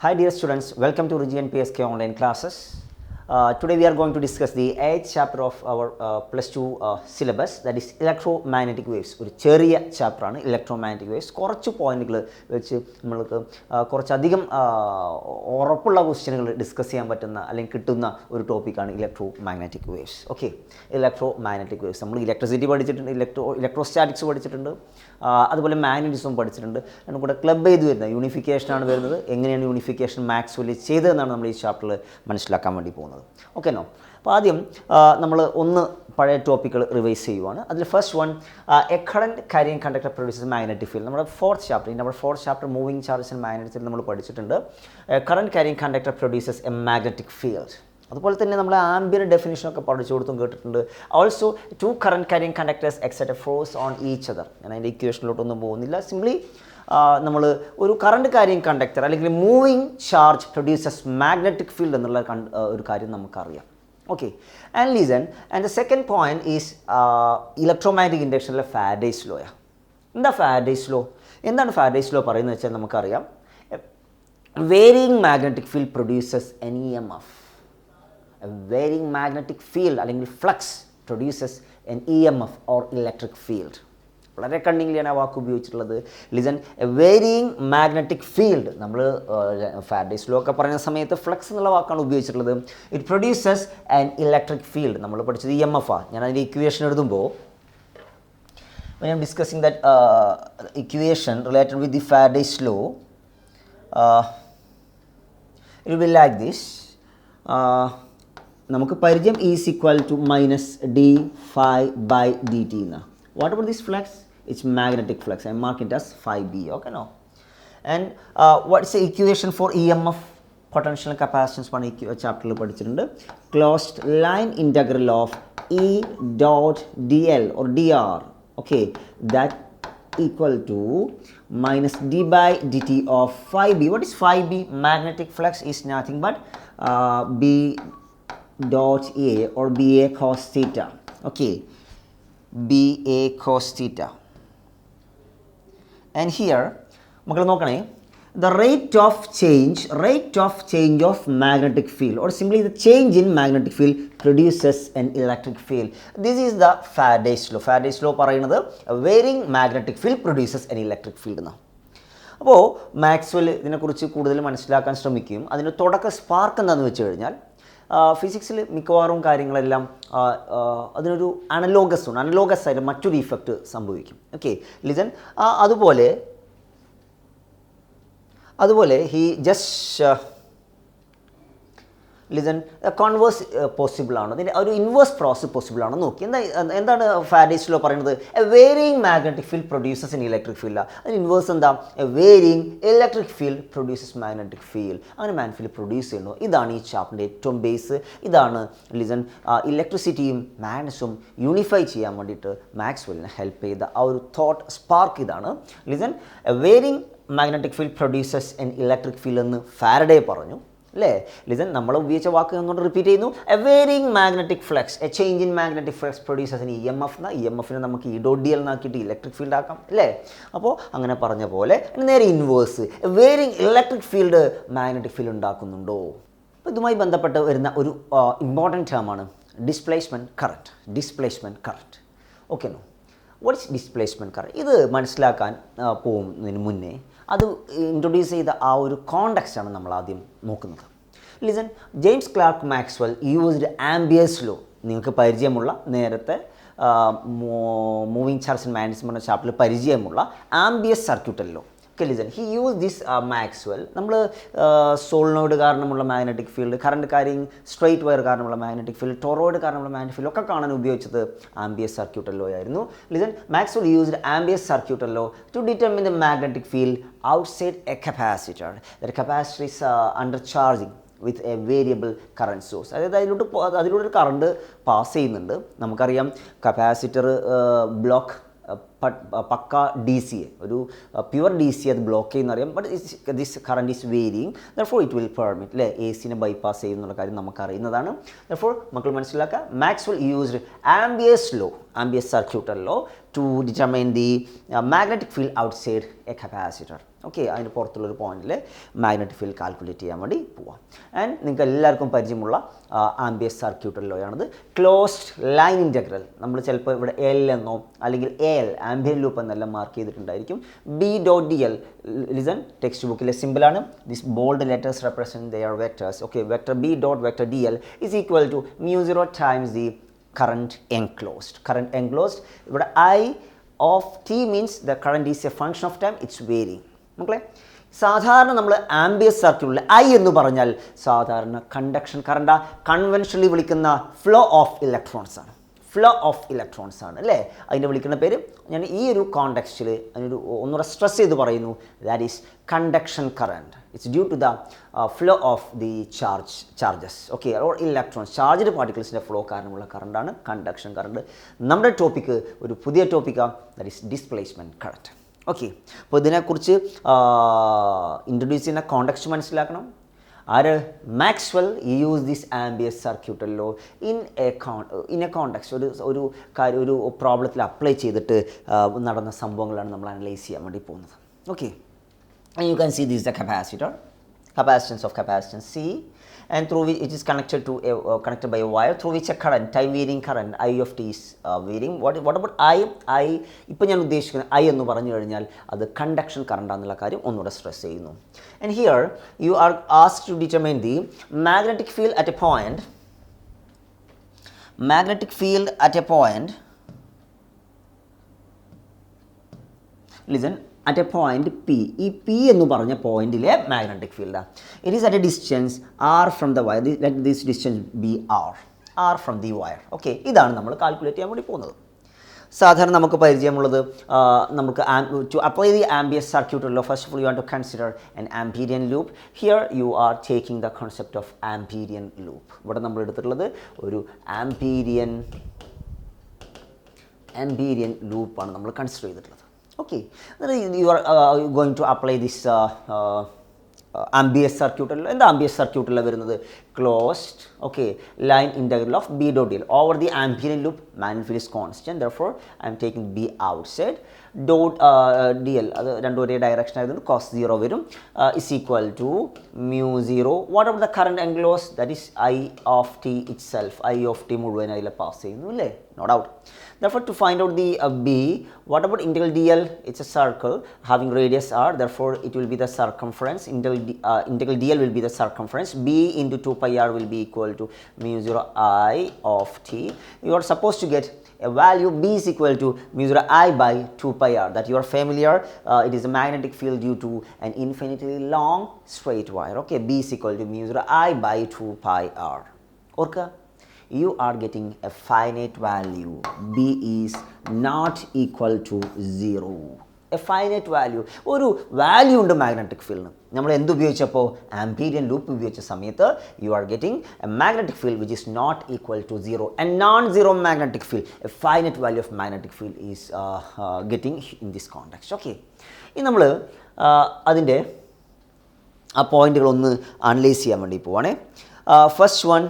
Hi dear students, welcome to Ruji and PSK online classes. Today we are going to discuss the 8th chapter of our plus 2 syllabus, that is electromagnetic waves. ഒരു ചെറിയ chapter ആണ് electromagnetic waves. കുറച്ച് പോയിന്റുകൾ വെച്ച് നമ്മൾക്ക് കുറച്ചധികം ഉറപ്പുള്ള ക്വസ്റ്റ്യനുകൾ discuss ചെയ്യാൻ പറ്റുന്ന അല്ലെങ്കിൽ കിട്ടുന്ന ഒരു ടോപ്പിക്കാണ് electromagnetic waves. Okay, electromagnetic waves നമ്മൾ ഇലക്ട്രിസിറ്റി പഠിച്ചിട്ടുണ്ട്, ഇലക്ട്രോസ്റ്റാറ്റിക്സ് പഠിച്ചിട്ടുണ്ട്, അതുപോലെ മാഗ്നറ്റിസം പഠിച്ചിട്ടുണ്ട്. രണ്ടും കൂടെ ക്ലബ് ചെയ്ത് വരുന്നത് യൂണിഫിക്കേഷനാണ് വരുന്നത്. എങ്ങനെയാണ് യൂണിഫിക്കേഷൻ മാക്സ്വെൽ ചെയ്തതെന്നാണ് നമ്മൾ ഈ ചാപ്റ്ററിൽ മനസ്സിലാക്കാൻ വേണ്ടി പോകുന്നത്. Okay no. അപ്പോൾ ആദ്യം നമ്മൾ ഒന്ന് പഴയ ടോപ്പിക്കുകൾ റിവൈസ് ചെയ്യുവാണ്. അതിൽ first one, a current carrying conductor produces magnetic field. നമ്മുടെ fourth chapter moving charges and മാഗ്നറ്റിക്സിൽ നമ്മൾ പഠിച്ചിട്ടുണ്ട്. Current carrying conductor produces a magnetic field. അതുപോലെ തന്നെ നമ്മൾ ആംബിയർ ഡെഫിനിഷനൊക്കെ പഠിച്ചു കൊടുത്തും കേട്ടിട്ടുണ്ട്. Also two current carrying conductors exert a force on each other. ഞാൻ അതിൻ്റെ ഇക്വേഷനിലോട്ടൊന്നും പോകുന്നില്ല. സിംപ്ലി നമ്മൾ ഒരു കറണ്ട് കാരിയിങ് കണ്ടക്ടർ അല്ലെങ്കിൽ moving charge produces magnetic field എന്നുള്ള ഒരു കാര്യം നമുക്കറിയാം. Okay, and listen. And the second point is electromagnetic ഇൻഡക്ഷനിലെ ഫാരഡേസ് ലോയാ. എന്താ ഫാരഡേസ് ലോ? എന്താണ് ഫാരഡേസ് ലോ പറയുന്നത് വെച്ചാൽ നമുക്കറിയാം, varying magnetic field produces an EMF. A varying magnetic field അല്ലെങ്കിൽ flux produces an EMF or electric field. വളരെ കണ്ണിങ്ങിലാണ് ആ വാക്ക് ഉപയോഗിച്ചിട്ടുള്ളത്. Listen, a varying magnetic field. നമ്മൾ ഫാരഡേസ് ലോ ഒക്കെ പറയുന്ന സമയത്ത് ഫ്ലക്സ് എന്നുള്ള വാക്കാണ് ഉപയോഗിച്ചിട്ടുള്ളത്. It produces an electric field. നമ്മൾ പഠിച്ചത് EMF ആണ്. ഞാൻ അതിൻ്റെ ഇക്വേഷൻ എഴുതുമ്പോൾ when I am discussing that equation related with the Faraday's law, it will be like this. നമുക്ക് പരിചയം is equal to minus d∅/dt എന്നാണ്. What about this flux? It's magnetic flux. I mark it as Φb. Okay no. And what's a equation for EMF potential capacitance ആണ് ഈ ചാപ്റ്ററിൽ പഠിച്ചിട്ടുണ്ട്. Closed line integral of E.dl or dr. Okay, that equal to minus d/dt of Φb. What is Φb? Magnetic flux is nothing but B dot A or BA cos theta. Okay, BA cos theta. And here മക്കൾ നോക്കണേ, the rate of change of magnetic field or simply the change in magnetic field produces an electric field. This is the Faraday's law. Faraday's law പറയുന്നത് varying magnetic field produces an electric field എന്നാണ്. അപ്പോൾ Maxwell ഇതിനെക്കുറിച്ച് കൂടുതൽ മനസ്സിലാക്കാൻ ശ്രമിക്കും. അതിൻ്റെ തുടക്ക spark എന്താണെന്ന് വെച്ച് കഴിഞ്ഞാൽ, ഫിസിക്സിൽ മിക്കവാറും കാര്യങ്ങളെല്ലാം അതിനൊരു അനലോഗസ് ആയിട്ട് മറ്റൊരു ഇഫക്റ്റ് സംഭവിക്കും. Okay, listen. അതുപോലെ he just listen, converse possible ആണ്, അതിൻ്റെ ഒരു ഇൻവേഴ്സ് പ്രോസസ് പോസിബിൾ ആണോ നോക്കി. എന്താണ് ഫാരഡേസ് ലോ പറയുന്നത്? A varying magnetic field produces in electric field. അതിന് ഇൻവേഴ്സ് എന്താ? A varying electric field produces magnetic field. അങ്ങനെ മാഗ്നറ്റിക് ഫീൽഡ് പ്രൊഡ്യൂസ് ചെയ്യുന്നു. ഇതാണ് ഈ ചാപ്റ്ററിൻ്റെ ഏറ്റവും ബേസ്. ഇതാണ് ലിസൺ, ഇലക്ട്രിസിറ്റിയും മാഗ്നസും യൂണിഫൈ ചെയ്യാൻ വേണ്ടിയിട്ട് മാക്സ്വെല്ലിനെ ഹെൽപ്പ് ചെയ്ത ആ ഒരു തോട്ട് സ്പാർക്ക് ഇതാണ്. Listen, a varying magnetic field produces an electric field എന്ന് ഫാരഡേ പറഞ്ഞു അല്ലേ? ലിസൺ, നമ്മൾ ഉപയോഗിച്ച വാക്ക് എന്നുകൊണ്ട് റിപ്പീറ്റ് ചെയ്യുന്നു. A varying magnetic flux, A change in magnetic flux produces in EMF എന്ന EMFനെ നമുക്ക് E.dl എന്നാക്കിയിട്ട് ഇലക്ട്രിക് ഫീൽഡ് ആക്കാം അല്ലേ? അപ്പോൾ അങ്ങനെ പറഞ്ഞ പോലെ നേരെ inverse, a varying electric field magnetic field ഉണ്ടാക്കുന്നുണ്ടോ? അപ്പോൾ ഇതുമായി ബന്ധപ്പെട്ട് വരുന്ന ഒരു ഇമ്പോർട്ടൻറ്റ് ടേമാണ് displacement current. Okay no. What is displacement current? ഇത് മനസ്സിലാക്കാൻ പോകുന്നതിന് മുന്നേ അത് ഇൻട്രൊഡ്യൂസ് ചെയ്ത ആ ഒരു കോണ്ടെക്സ്റ്റാണ് നമ്മൾ ആദ്യം നോക്കുന്നത്. Listen, James Clerk Maxwell used Ampere's law. നിങ്ങൾക്ക് പരിചയമുള്ള, നേരത്തെ മൂവിങ് ചാർജ് ആൻഡ് മാഗ്നറ്റിസം എന്ന ചാപ്റ്ററിൽ പരിചയമുള്ള Ampere's circuital law. Okay, listen, he use this Maxwell. നമ്മൾ സോളിനോയിഡ് കാരണമുള്ള magnetic field, current carrying straight wire കാരണമുള്ള മാഗ്നറ്റിക് ഫീൽഡ്, ടോറോയിഡ് കാരണമുള്ള മാഗ്നറ്റിക് ഫീൽഡ് ഒക്കെ കാണാൻ ഉപയോഗിച്ചത് ആംബിയസ് സർക്യൂട്ടൽ ലോ ആയിരുന്നു. Listen, Maxwell used Ampere's circuital law to determine the magnetic field outside a capacitor. That capacitor is undercharging with a variable current source. അതായത് അതിലൂടെ ഒരു current pass ചെയ്യുന്നുണ്ട്. നമുക്കറിയാം കപ്പാസിറ്റർ ബ്ലോക്ക് പക്ക DC, ഒരു pure DC അത് block ചെയ്യുന്നറിയാം. But this current is varying, therefore it will permit അല്ലേ AC-നെ ബൈപ്പാസ് ചെയ്യുന്നുള്ള കാര്യം നമുക്കറിയുന്നതാണ്. ദർഫോർ മക്കൾ മനസ്സിലാക്കുക, Maxwell used Ampere's circuital law to determine the magnetic field outside a capacitor. Okay, അതിന് പുറത്തുള്ളൊരു പോയിന്റിൽ മാഗ്നറ്റിക് ഫീൽഡ് കാൽക്കുലേറ്റ് ചെയ്യാൻ വേണ്ടി പോവാം. ആൻഡ് നിങ്ങൾക്ക് എല്ലാവർക്കും പരിചയമുള്ള ആംബിയസ് സർക്യൂട്ടൽ ലോ ആണത്. ക്ലോസ്ഡ് ലൈൻ ഇൻ്റഗ്രൽ നമ്മൾ ചിലപ്പോൾ ഇവിടെ എൽ എന്നോ അല്ലെങ്കിൽ എ എൽ ആംബിയൻ ലൂപ്പ് എന്നെല്ലാം മാർക്ക് ചെയ്തിട്ടുണ്ടായിരിക്കും. B dot D L, listen, ടെക്സ്റ്റ് ബുക്കിലെ സിമ്പിളാണ്. This bold letters represent their vectors. Okay, vector B dot vector D L is equal to μ0 times the current enclosed. Current enclosed, ഇവിടെ I of t means the current is a function of time, it's varying. മക്കളെ, സാധാരണ നമ്മൾ ambience സർക്യൂട്ടിൽ I എന്ന് പറഞ്ഞാൽ സാധാരണ conduction current conventionally വിളിക്കുന്ന flow of electrons ആണ്. ഫ്ലോ ഓഫ് ഇലക്ട്രോൺസ് ആണ് അല്ലേ അതിൻ്റെ വിളിക്കുന്ന പേര്. ഞാൻ ഈ ഒരു കോണ്ടെക്സ്റ്റിൽ അതിനൊരു ഒന്നുകൂടെ സ്ട്രെസ് ചെയ്ത് പറയുന്നു, that is conduction current. It's due to the flow of the charges, okay, or electrons, charged പാർട്ടിക്കിൾസിൻ്റെ ഫ്ലോ കാരണമുള്ള കറണ്ടാണ് കണ്ടക്ഷൻ കറണ്ട്. നമ്മുടെ ടോപ്പിക്ക് ഒരു പുതിയ ടോപ്പിക്കാണ്, that is displacement current. Okay, അപ്പോൾ ഇതിനെക്കുറിച്ച് ഇൻട്രൊഡ്യൂസ് ചെയ്യുന്ന കോണ്ടെക്സ്റ്റ് മനസ്സിലാക്കണം. ആര്? Maxwell use this Ampere's circuital law in a context, ഒരു കാര്യം ഒരു പ്രോബ്ലത്തിൽ അപ്ലൈ ചെയ്തിട്ട് നടന്ന സംഭവങ്ങളാണ് നമ്മൾ അനലൈസ് ചെയ്യാൻ വേണ്ടി പോകുന്നത്. Okay, and you can see this is the capacitor, capacitance of capacitance C, and through which it is connected to connected by a wire through which a current, time varying current I of t is varying. What about I ഇപ്പോൾ ഞാൻ ഉദ്ദേശിക്കുന്നത് I എന്ന് പറഞ്ഞു കഴിഞ്ഞാൽ അത് conduction current ആണെന്നുള്ള കാര്യം ഒന്നുകൂടെ സ്ട്രെസ് ചെയ്യുന്നു. And here you are asked to determine the magnetic field at a point, magnetic field at a point, listen, at a point P. ഈ P എന്ന് പറഞ്ഞ പോയിന്റിലെ മാഗ്നറ്റിക് ഫീൽഡാണ്. It is at A distance R from the wire. Let this distance B R from the wire. Okay, ഇതാണ് നമ്മൾ calculate ചെയ്യാൻ വേണ്ടി പോകുന്നത്. സാധാരണ നമുക്ക് പരിചയമുള്ളത് നമുക്ക് to apply the Ampere's circuital law, first of all you want to consider an Amperian loop. Here you are taking the concept of Amperian loop. ഇവിടെ നമ്മൾ എടുത്തിട്ടുള്ളത് ഒരു ആംപീരിയൻ ലൂപ്പാണ് നമ്മൾ കൺസിഡർ ചെയ്തിട്ടുള്ളത്. Okay, then you are going to apply this Ampere's circuital. എന്താ Ampere's circuital വരുന്നത്? Closed, okay, line integral of B dot D L over the Amperian loop. Magnetic field is constant, therefore I am taking B outside. Dot D L അത് രണ്ടും ഒരേ direction ആയതുകൊണ്ട് cos 0 വരും, is equal to μ0. Whatever the current enclose, that is I of t itself. I of t മുഴുവൻ അതിൽ pass ചെയ്യുന്നു അല്ലേ, no doubt. Therefore, to find out the B, what about integral dl? It's a circle having radius r. Therefore, it will be the circumference. Integral dl will be the circumference. B into 2 pi r will be equal to μ0 I of t. You are supposed to get a value B is equal to μ0 I by 2 pi r. That you are familiar. It is a magnetic field due to an infinitely long straight wire. Okay, B is equal to μ0 I by 2 pi r. Orca? You are getting a finite value. B is not equal to 0. A finite value. ഒരു value ഉണ്ട് magnetic ഫീൽഡിന്. നമ്മൾ എന്ത് ഉപയോഗിച്ചപ്പോൾ Amperian loop ഉപയോഗിച്ച സമയത്ത് you are getting a magnetic field which is not equal to 0. A non zero magnetic field, a finite value of magnetic field is getting in this context. Okay, ഇനി നമ്മൾ അതിൻ്റെ ആ പോയിന്റുകളൊന്ന് അനലൈസ് ചെയ്യാൻ വേണ്ടി പോവാണേ. First one,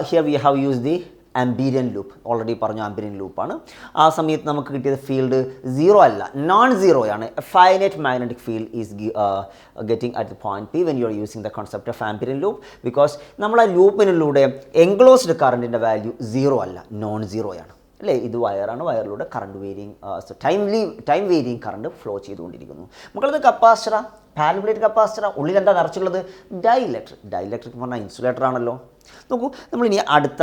here we have use the Amperian loop. Already പറഞ്ഞു Amperian ലൂപ്പാണ്. ആ സമയത്ത് നമുക്ക് കിട്ടിയത് ഫീൽഡ് 0 അല്ല, നോൺ സീറോയാണ്. A finite magnetic field is getting at the point P when you are using the concept of Amperian loop, because നമ്മൾ ആ ലൂപ്പിനിലൂടെ എൻക്ലോസ്ഡ് കറണ്ടിൻ്റെ വാല്യൂ 0 അല്ല, നോൺ സീറോയാണ് അല്ലേ. ഇത് വയറാണ്, വയറിലൂടെ current varying time varying current flow ചെയ്തുകൊണ്ടിരിക്കുന്നു. മക്കളത് കപ്പാസിറ്ററാ, പാരബോളിക് കപ്പാസിറ്ററാ. ഉള്ളിൽ എന്താ നിറച്ചുള്ളത്? ഡൈഇലക്ട്രിക്. ഡൈഇലക്ട്രിക് എന്ന് പറഞ്ഞാൽ ഇൻസുലേറ്റർ ആണല്ലോ. നോക്കൂ, നമ്മളിനി അടുത്ത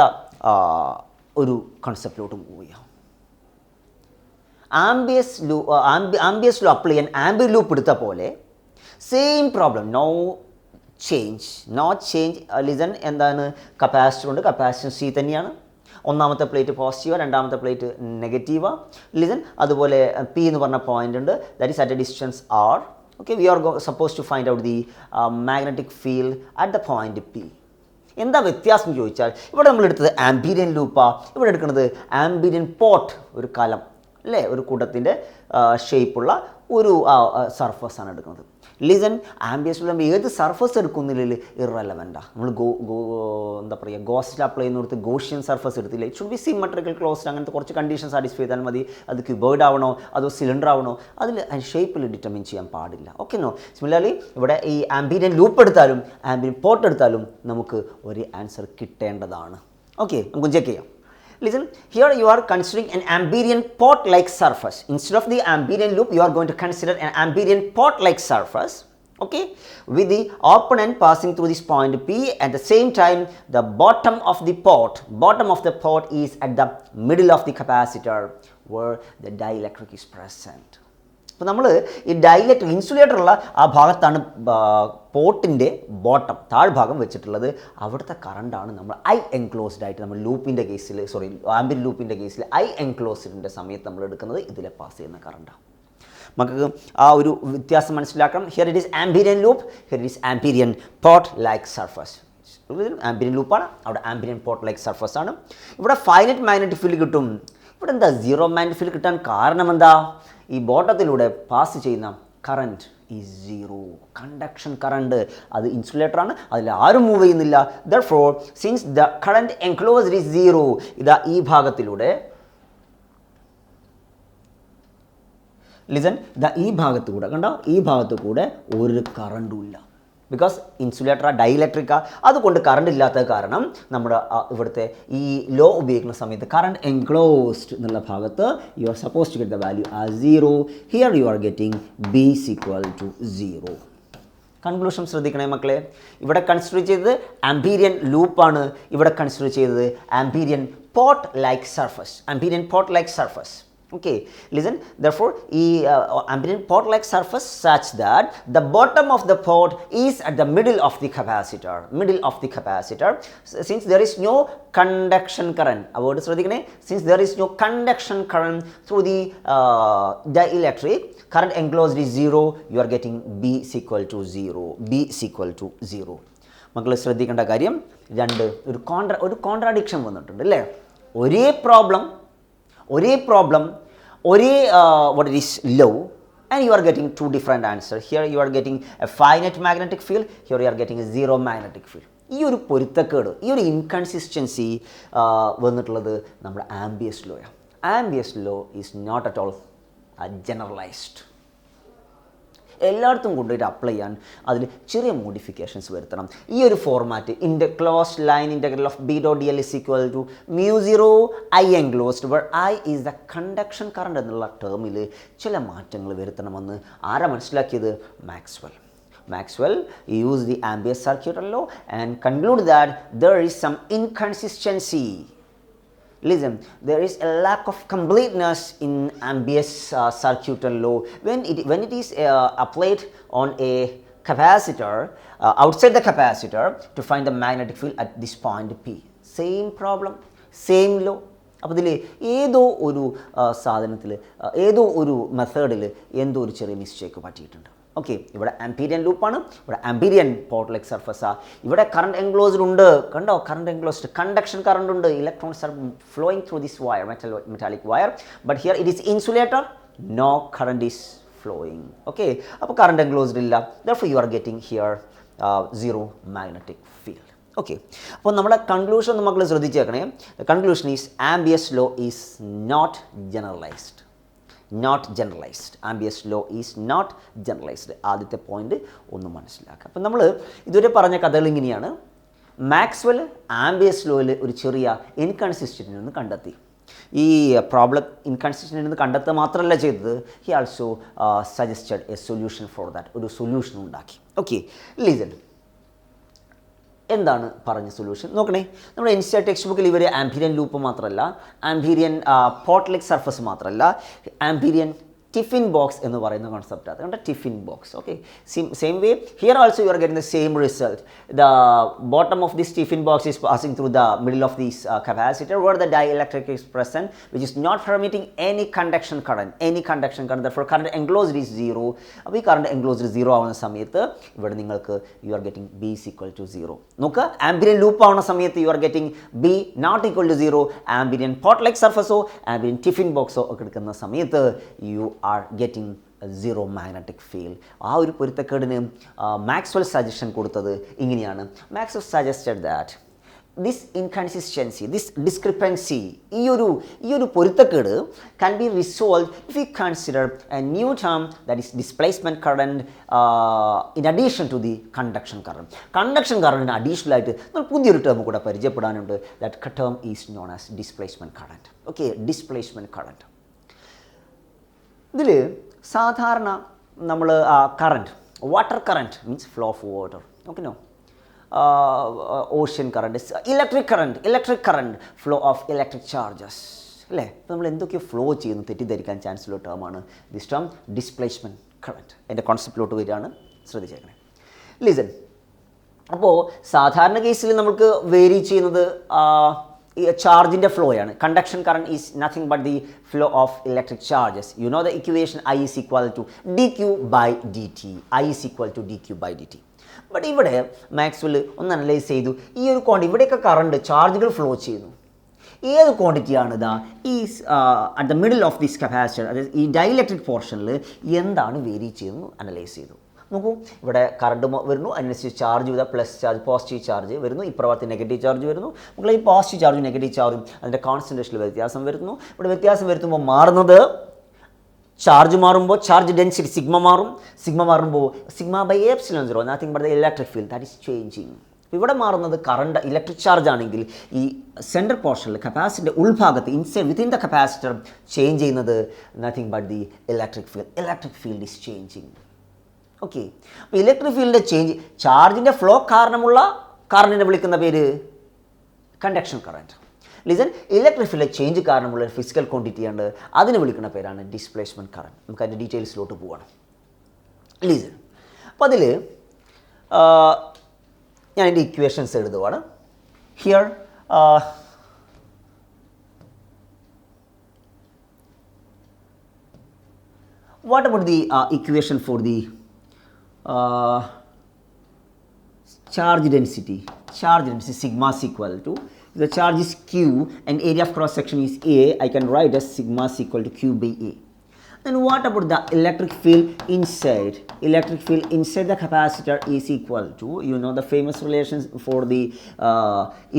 ഒരു കൺസെപ്റ്റിലോട്ട് മൂവ് ചെയ്യാം. ആംബിയസ് ലൂ അപ്ലൈ ചെയ്യാൻ ആംബിയർ ലൂപ്പ് എടുത്ത പോലെ same problem, no change. Listen, എന്താണ്? കപ്പാസിറ്റർ ഉണ്ട്, കപ്പാസിറ്റൻസ് C തന്നെയാണ്. ഒന്നാമത്തെ പ്ലേറ്റ് പോസിറ്റീവാണ്, രണ്ടാമത്തെ പ്ലേറ്റ് നെഗറ്റീവാണ്. ലിസൺ, അതുപോലെ P എന്ന് പറഞ്ഞ പോയിന്റ് ഉണ്ട്, that is at A distance R. Okay, we are supposed to find out the magnetic field at the point P. എന്താ വ്യത്യാസം ചോദിച്ചാൽ, ഇവിടെ നമ്മൾ എടുത്തത് ആംപീരിയൻ ലൂപ്പാ, ഇവിടെ എടുക്കുന്നത് ആംപീരിയൻ പോട്ട്, ഒരു കലം അല്ലേ, ഒരു കൂട്ടത്തിൻ്റെ ഷേപ്പുള്ള ഒരു സർഫസാണ് എടുക്കുന്നത്. ലിസൺ, ആംബിയസ് നമ്മൾ ഏത് സർഫസ് എടുക്കുന്നില്ല ഇറലവൻ്റാണ്. നമ്മൾ എന്താ പറയുക, ഗോസ്റ്റിൽ അപ്ലൈ ചെയ്യുന്നിടത്ത് ഗോഷ്യൻ സർഫസ് എടുത്തില്ല. It should be symmetrical closed. അങ്ങനത്തെ കുറച്ച് കണ്ടീഷൻ സാറ്റിസ്ഫൈ ചെയ്താൽ മതി. അത് ക്യൂബോയിഡ് ആവണോ അതോ സിലിണ്ടർ ആവണോ അതിൽ ഷേപ്പിൽ ഡിറ്റർമിൻ ചെയ്യാൻ പാടില്ല. Okay no. സിമിലർലി ഇവിടെ ഈ ആംബിയൻ ലൂപ്പ് എടുത്താലും ആംബിയൻ പോർട്ട് എടുത്താലും നമുക്ക് ഒരു ആൻസർ കിട്ടേണ്ടതാണ്. ഓക്കെ, നമുക്ക് ചെക്ക് ചെയ്യാം. Listen, here you are considering an ambient pot-like surface. Instead of the ambient loop, you are going to consider an ambient pot-like surface, okay, with the open end passing through this point P. At the same time, the bottom of the pot is at the middle of the capacitor where the dielectric is present. അപ്പോൾ നമ്മൾ ഈ dielectric ഇൻസുലേറ്ററുള്ള ആ ഭാഗത്താണ് പോട്ടിൻ്റെ bottom താഴ്ഭാഗം വെച്ചിട്ടുള്ളത്. അവിടുത്തെ കറണ്ടാണ് നമ്മൾ enclosed ആയിട്ട് നമ്മൾ ലൂപ്പിൻ്റെ കേസിൽ ആംബിയൻ ലൂപ്പിൻ്റെ കേസിൽ എൻക്ലോസ്ഡിൻ്റെ സമയത്ത് നമ്മൾ എടുക്കുന്നത് ഇതിലെ പാസ് ചെയ്യുന്ന കറണ്ടാണ്. നമുക്ക് ആ ഒരു വ്യത്യാസം മനസ്സിലാക്കണം. Here it is ambient loop, here it is ambient pot like surface. Ambient ലൂപ്പാണ്, അവിടെ ആംബിയൻ പോട്ട് ലൈക്ക് സർഫസ് ആണ്. ഇവിടെ ഫൈനൈറ്റ് മാഗ്നറ്റിക് ഫീൽഡ് കിട്ടും. ഇവിടെ എന്താ സീറോ മാഗ്നറ്റിക് ഫീൽഡ് കിട്ടാൻ കാരണം എന്താ? ഈ ബോട്ടത്തിലൂടെ പാസ് ചെയ്യുന്ന current is zero. Conduction current അത് ഇൻസുലേറ്ററാണ്, അതിൽ ആരും മൂവ് ചെയ്യുന്നില്ല. Therefore since the current enclosed is zero, ഇതാ ഈ ഭാഗത്തിലൂടെ ലിസൺ, ഇതാ ഈ ഭാഗത്തുകൂടെ കണ്ടോ, ഈ ഭാഗത്തു കൂടെ ഒരു കറണ്ടും ഇല്ല. ബിക്കോസ് ഇൻസുലേറ്റർ ഡൈലക്ട്രിക്ക, അതുകൊണ്ട് കറണ്ട് ഇല്ലാത്ത കാരണം നമ്മുടെ ഇവിടുത്തെ ഈ ലോ ഉപയോഗിക്കുന്ന സമയത്ത് കറണ്ട് എൻക്ലോസ്ഡ് എന്നുള്ള ഭാഗത്ത് you are suppose to get the value as 0. Here you are getting B is equal to 0. Conclusion ശ്രദ്ധിക്കണേ മക്കളെ. ഇവിടെ കൺസിഡർ ചെയ്തത് ആംബിയൻ ലൂപ്പാണ്, ഇവിടെ കൺസിഡർ ചെയ്തത് ambient pot like surface. Okay, listen, therefore ambient pot like surface such that the bottom of the pot is at the middle of the capacitor, since there is no conduction current. About sradhikane, since there is no conduction current through the dielectric, current enclosed is 0, you are getting B is equal to 0. മക്കൾ ശ്രദ്ധിക്കേണ്ട കാര്യം, ഒരു contradiction വന്നിട്ടുണ്ട് അല്ലേ? ഒരേ problem what it is low, and you are getting two different answers. Here you are getting a finite magnetic field, here you are getting a zero magnetic field. ഈ ഒരു പൊരുത്തക്കേട്, ഈ ഒരു ഇൻകൺസിസ്റ്റൻസി വന്നിട്ടുള്ളത് നമ്മുടെ ആംബിയസ് ലോയാണ്. Ampere's law is not at all generalised. എല്ലായിടത്തും കൊണ്ടുപോയിട്ട് അപ്ലൈ ചെയ്യാൻ അതിൽ ചെറിയ മോഡിഫിക്കേഷൻസ് വരുത്തണം. ഈ ഒരു format closed line integral of B.dl is equal to mu0 I enclosed where I is the conduction current എന്നുള്ള ടേമിൽ ചില മാറ്റങ്ങൾ വരുത്തണമെന്ന് ആരാ മനസ്സിലാക്കിയത്? Maxwell used the Ambius circuital law and concluded that there is some inconsistency. Listen, there is a lack of completeness in Ambius circuital law when it is applied on a capacitor, outside the capacitor, to find the magnetic field at this point P. Same problem, same law. അപ്പോൾ ഇതിൽ ഏതോ ഒരു സാധനത്തിൽ ഏതോ ഒരു മെത്തേഡിൽ എന്തോ ഒരു ചെറിയ മിസ്റ്റേക്ക് പറ്റിയിട്ടുണ്ട്. ഓക്കെ, ഇവിടെ ആംപീരിയൻ ലൂപ്പാണ്, ഇവിടെ ആംപീരിയൻ പോട്ട് ലൈക്ക് സർഫസാണ്. ഇവിടെ കറണ്ട് എൻക്ലോസ്ഡ് ഉണ്ട്, കണ്ടോ? കറണ്ട് എൻക്ലോസ്ഡ്, കണ്ടക്ഷൻ കറണ്ട് ഉണ്ട്. Electrons are flowing through this wire, metallic wire. But here it is insulator, no current is flowing. Okay, അപ്പോൾ കറണ്ട് എൻക്ലോസ്ഡ് ഇല്ല. Therefore you are getting here zero magnetic field. Okay, അപ്പോൾ നമ്മുടെ conclusion നമ്മൾ ശ്രദ്ധിച്ചേക്കണേ. Conclusion is Ampere's law is not generalised. Ampere's law is not generalised. ആദ്യത്തെ point ഒന്ന് മനസ്സിലാക്കുക. അപ്പം നമ്മൾ ഇതുവരെ പറഞ്ഞ കഥകൾ ഇങ്ങനെയാണ്. മാക്സ്വെൽ ആംബിയസ് ലോയിൽ ഒരു ചെറിയ ഇൻകൺസിസ്റ്റൻസി ഒന്ന് കണ്ടെത്തി. ഈ പ്രോബ്ലം ഇൻകൺസിസ്റ്റൻസി എന്ന് കണ്ടെത്തുക മാത്രമല്ല ചെയ്തത്, he also suggested A solution for that. ഒരു സൊല്യൂഷൻ ഉണ്ടാക്കി. ഓക്കെ, ലിസൺ, എന്താണ് പറഞ്ഞ സൊല്യൂഷൻ നോക്കണേ. നമ്മുടെ NCERT ടെക്സ്റ്റ് ബുക്കിൽ ഇവർ ആംപീരിയൻ ലൂപ്പ് മാത്രമല്ല, ആംപീരിയൻ പോട്ട് ലൈക്ക് സർഫസ് മാത്രമല്ല, ആംപീരിയൻ ടിഫിൻ ബോക്സ് എന്ന് പറയുന്ന കോൺസെപ്റ്റ്. അതുകൊണ്ട് tiffin box. Okay, same way here also you are getting the same result. The bottom of this tiffin box is passing through the middle of this capacitor where the dielectric is present, which is not permitting any conduction current. Therefore current enclosed is 0. അപ്പോൾ ഈ current enclosed 0 ആവുന്ന സമയത്ത് ഇവിടെ നിങ്ങൾക്ക് U are getting B is equal to 0. നോക്കുക, ambient loop ആവുന്ന സമയത്ത് you are getting B not equal to 0. Amperian pot like സർഫസോ ആംബിയൻ ടിഫിൻ ബോക്സോ ഒക്കെ എടുക്കുന്ന സമയത്ത് you are getting zero magnetic field. ആ ഒരു പൊരുത്തക്കേടിന് മാക്സ്വെൽ സജഷൻ കൊടുത്തത് ഇങ്ങനെയാണ്. Maxwell suggested that this inconsistency, this discrepancy, ഈ ഒരു പൊരുത്തക്കേട് can be resolved if we consider a new term, that is displacement current, in addition to the conduction current. Conduction current additional ആയിട്ട് നമ്മൾ പുതിയൊരു term കൂടെ പരിചയപ്പെടാനുണ്ട്. that term is known as displacement current. okay, displacement current. ഇതിൽ സാധാരണ നമ്മൾ current, water current means flow of water, okay no, ocean current, electric current, flow of electric charges, അല്ലേ? അപ്പോൾ നമ്മൾ എന്തൊക്കെയോ ഫ്ലോ ചെയ്യുന്നു തെറ്റിദ്ധരിക്കാൻ ചാൻസ് ഉള്ള ടേമാണ് ദിസ് ടേം ഡിസ്പ്ലേസ്മെൻറ്റ് കറണ്ട്. എൻ്റെ കോൺസെപ്റ്റിലോട്ട് വരികയാണ്, ശ്രദ്ധിച്ചേക്കണേ. ലിസൺ. അപ്പോൾ സാധാരണ കേസിൽ നമുക്ക് വേരി ചെയ്യുന്നത് ചാർജിൻ്റെ ഫ്ലോയാണ്. Conduction current is nothing but the flow of electric charges. You know the equation I is equal to dq by dt. I is equal to dq by dt. But ഇവിടെ Maxwell ഒന്ന് analyse ചെയ്തു, ഈ ഒരു quantity ഇവിടെയൊക്കെ current ചാർജുകൾ flow ചെയ്യുന്നു. ഏത് ക്വാണ്ടിറ്റിയാണ് ഇതാ ഈ at the middle of this capacitor, അതായത് ഈ ഡൈഇലക്ട്രിക് പോർഷനിൽ എന്താണ് വേരി ചെയ്യുന്നു അനലൈസ് ചെയ്തു. നോക്കൂ, ഇവിടെ കറണ്ട് വരുന്നു, അതിനനുസരിച്ച് ചാർജ് ചെയ്താൽ പ്ലസ് ചാർജ്, പോസിറ്റീവ് ചാർജ് വരുന്നു, ഇപ്രഭാഗത്ത് നെഗറ്റീവ് ചാർജ് വരുന്നു. നമ്മൾ ഈ പോസിറ്റീവ് ചാർജും നെഗറ്റീവ് ചാർജും അതിൻ്റെ കോൺസെൻട്രേഷനിൽ വ്യത്യാസം വരുന്നു. ഇവിടെ വ്യത്യാസം വരുത്തുമ്പോൾ മാറുന്നത്, ചാർജ് മാറുമ്പോൾ ചാർജ് ഡെൻസിറ്റി സിഗ്മ മാറും, സിഗ്മ മാറുമ്പോൾ sigma by epsilon zero, nothing but the electric field that is changing. ഇവിടെ മാറുന്നത് കറണ്ട് ഇലക്ട്രിക് ചാർജ് ആണെങ്കിൽ ഈ സെൻട്രൽ പോർഷനിൽ കപ്പാസിറ്ററിൻ്റെ ഉൾഭാഗത്ത് inside within the capacitor change ചെയ്യുന്നത് nothing but the electric field is changing. Okay, അപ്പോൾ ഇലക്ട്രിക് ഫീൽഡിൻ്റെ ചേഞ്ച്, ചാർജിൻ്റെ ഫ്ലോ കാരണമുള്ള കറണ്ടിനെ വിളിക്കുന്ന പേര് കണ്ടക്ഷൻ കറണ്ട്. ലിസൺ, ഇലക്ട്രിക് ഫീൽഡിലെ ചേഞ്ച് കാരണമുള്ള ഫിസിക്കൽ ക്വാണ്ടിറ്റിയാണ്, അതിന് വിളിക്കുന്ന പേരാണ് ഡിസ്പ്ലേസ്മെൻറ്റ് കറണ്ട്. നമുക്ക് അതിൻ്റെ ഡീറ്റെയിൽസിലോട്ട് പോകണം. ലിസൺ, അപ്പോൾ അതിൽ ഞാൻ എൻ്റെ ഇക്വേഷൻസ് എഴുതുവാണ്. Here what about the equation for the charge density? Charge density sigma is equal to, the charge is q and area of cross section is a. I can write as sigma is equal to q by a. Then what about the electric field inside? Electric field inside the capacitor is equal to, you know the famous relations for the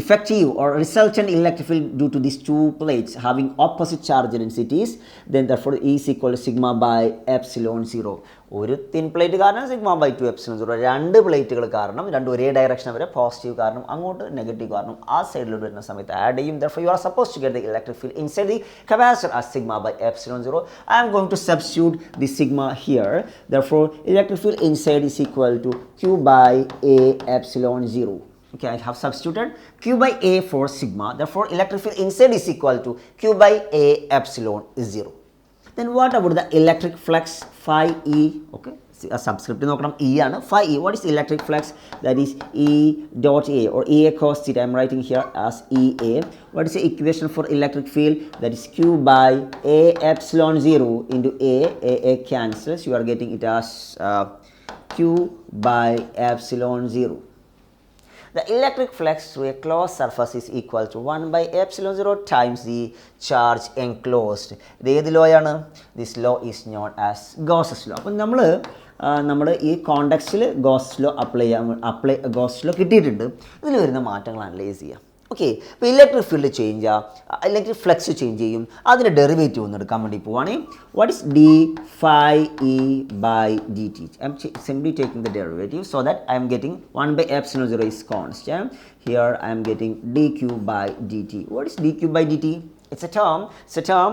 effective or resultant electric field due to these two plates having opposite charge densities, then therefore E is equal to sigma by epsilon 0. ഒരു thin plate കാരണം sigma by 2 epsilon 0. രണ്ട് പ്ലേറ്റുകൾ കാരണം, രണ്ട് ഒരേ direction വരെ, positive കാരണം അങ്ങോട്ട്, നെഗറ്റീവ് കാരണം ആ സൈഡിലോട്ട് വരുന്ന സമയത്ത് ആഡ് ചെയ്യും. therefore you are supposed to get the electric field inside the capacitor as sigma by epsilon 0. I am going to substitute the sigma here. therefore electric field inside is equal to q by a epsilon 0. Okay, I have substituted q by a for sigma. therefore electric field inside is equal to q by a epsilon 0. Then what about the electric flux phi e? Okay, subscript നോക്കണം, E ആണ്, phi e. What is electric flux? That is E dot A or EA cos theta. I am writing here as EA. What is the equation for electric field? That is Q by A epsilon 0 into A cancels. You are getting it as Q by epsilon 0. The electric flux through a closed surface is equal to 1 by epsilon 0 times the charge enclosed. ഇത് ഏത് law ആണ്? This law is known as Gauss's law. അപ്പം നമ്മൾ ഈ കോണ്ടെക്സ്റ്റിൽ Gauss law Gauss law കിട്ടിയിട്ടുണ്ട്. ഇതിൽ വരുന്ന മാറ്റങ്ങൾ അനലൈസ് ചെയ്യാം. ഓക്കെ, അപ്പോൾ ഇലക്ട്രിക് ഫീൽഡ് ചേഞ്ച് ചെയ്യുക, ഇലക്ട്രിക് ഫ്ലക്സ് ചേഞ്ച് ചെയ്യും, അതിൻ്റെ ഡെറിവേറ്റീവ് ഒന്ന് എടുക്കാൻ വേണ്ടി പോവുകയാണെങ്കിൽ what is d phi E by d t. I'm simply taking the derivative so that I'm getting 1 by epsilon 0 is constant. Here I am getting dq by dt. What is dq by dt? It's a term,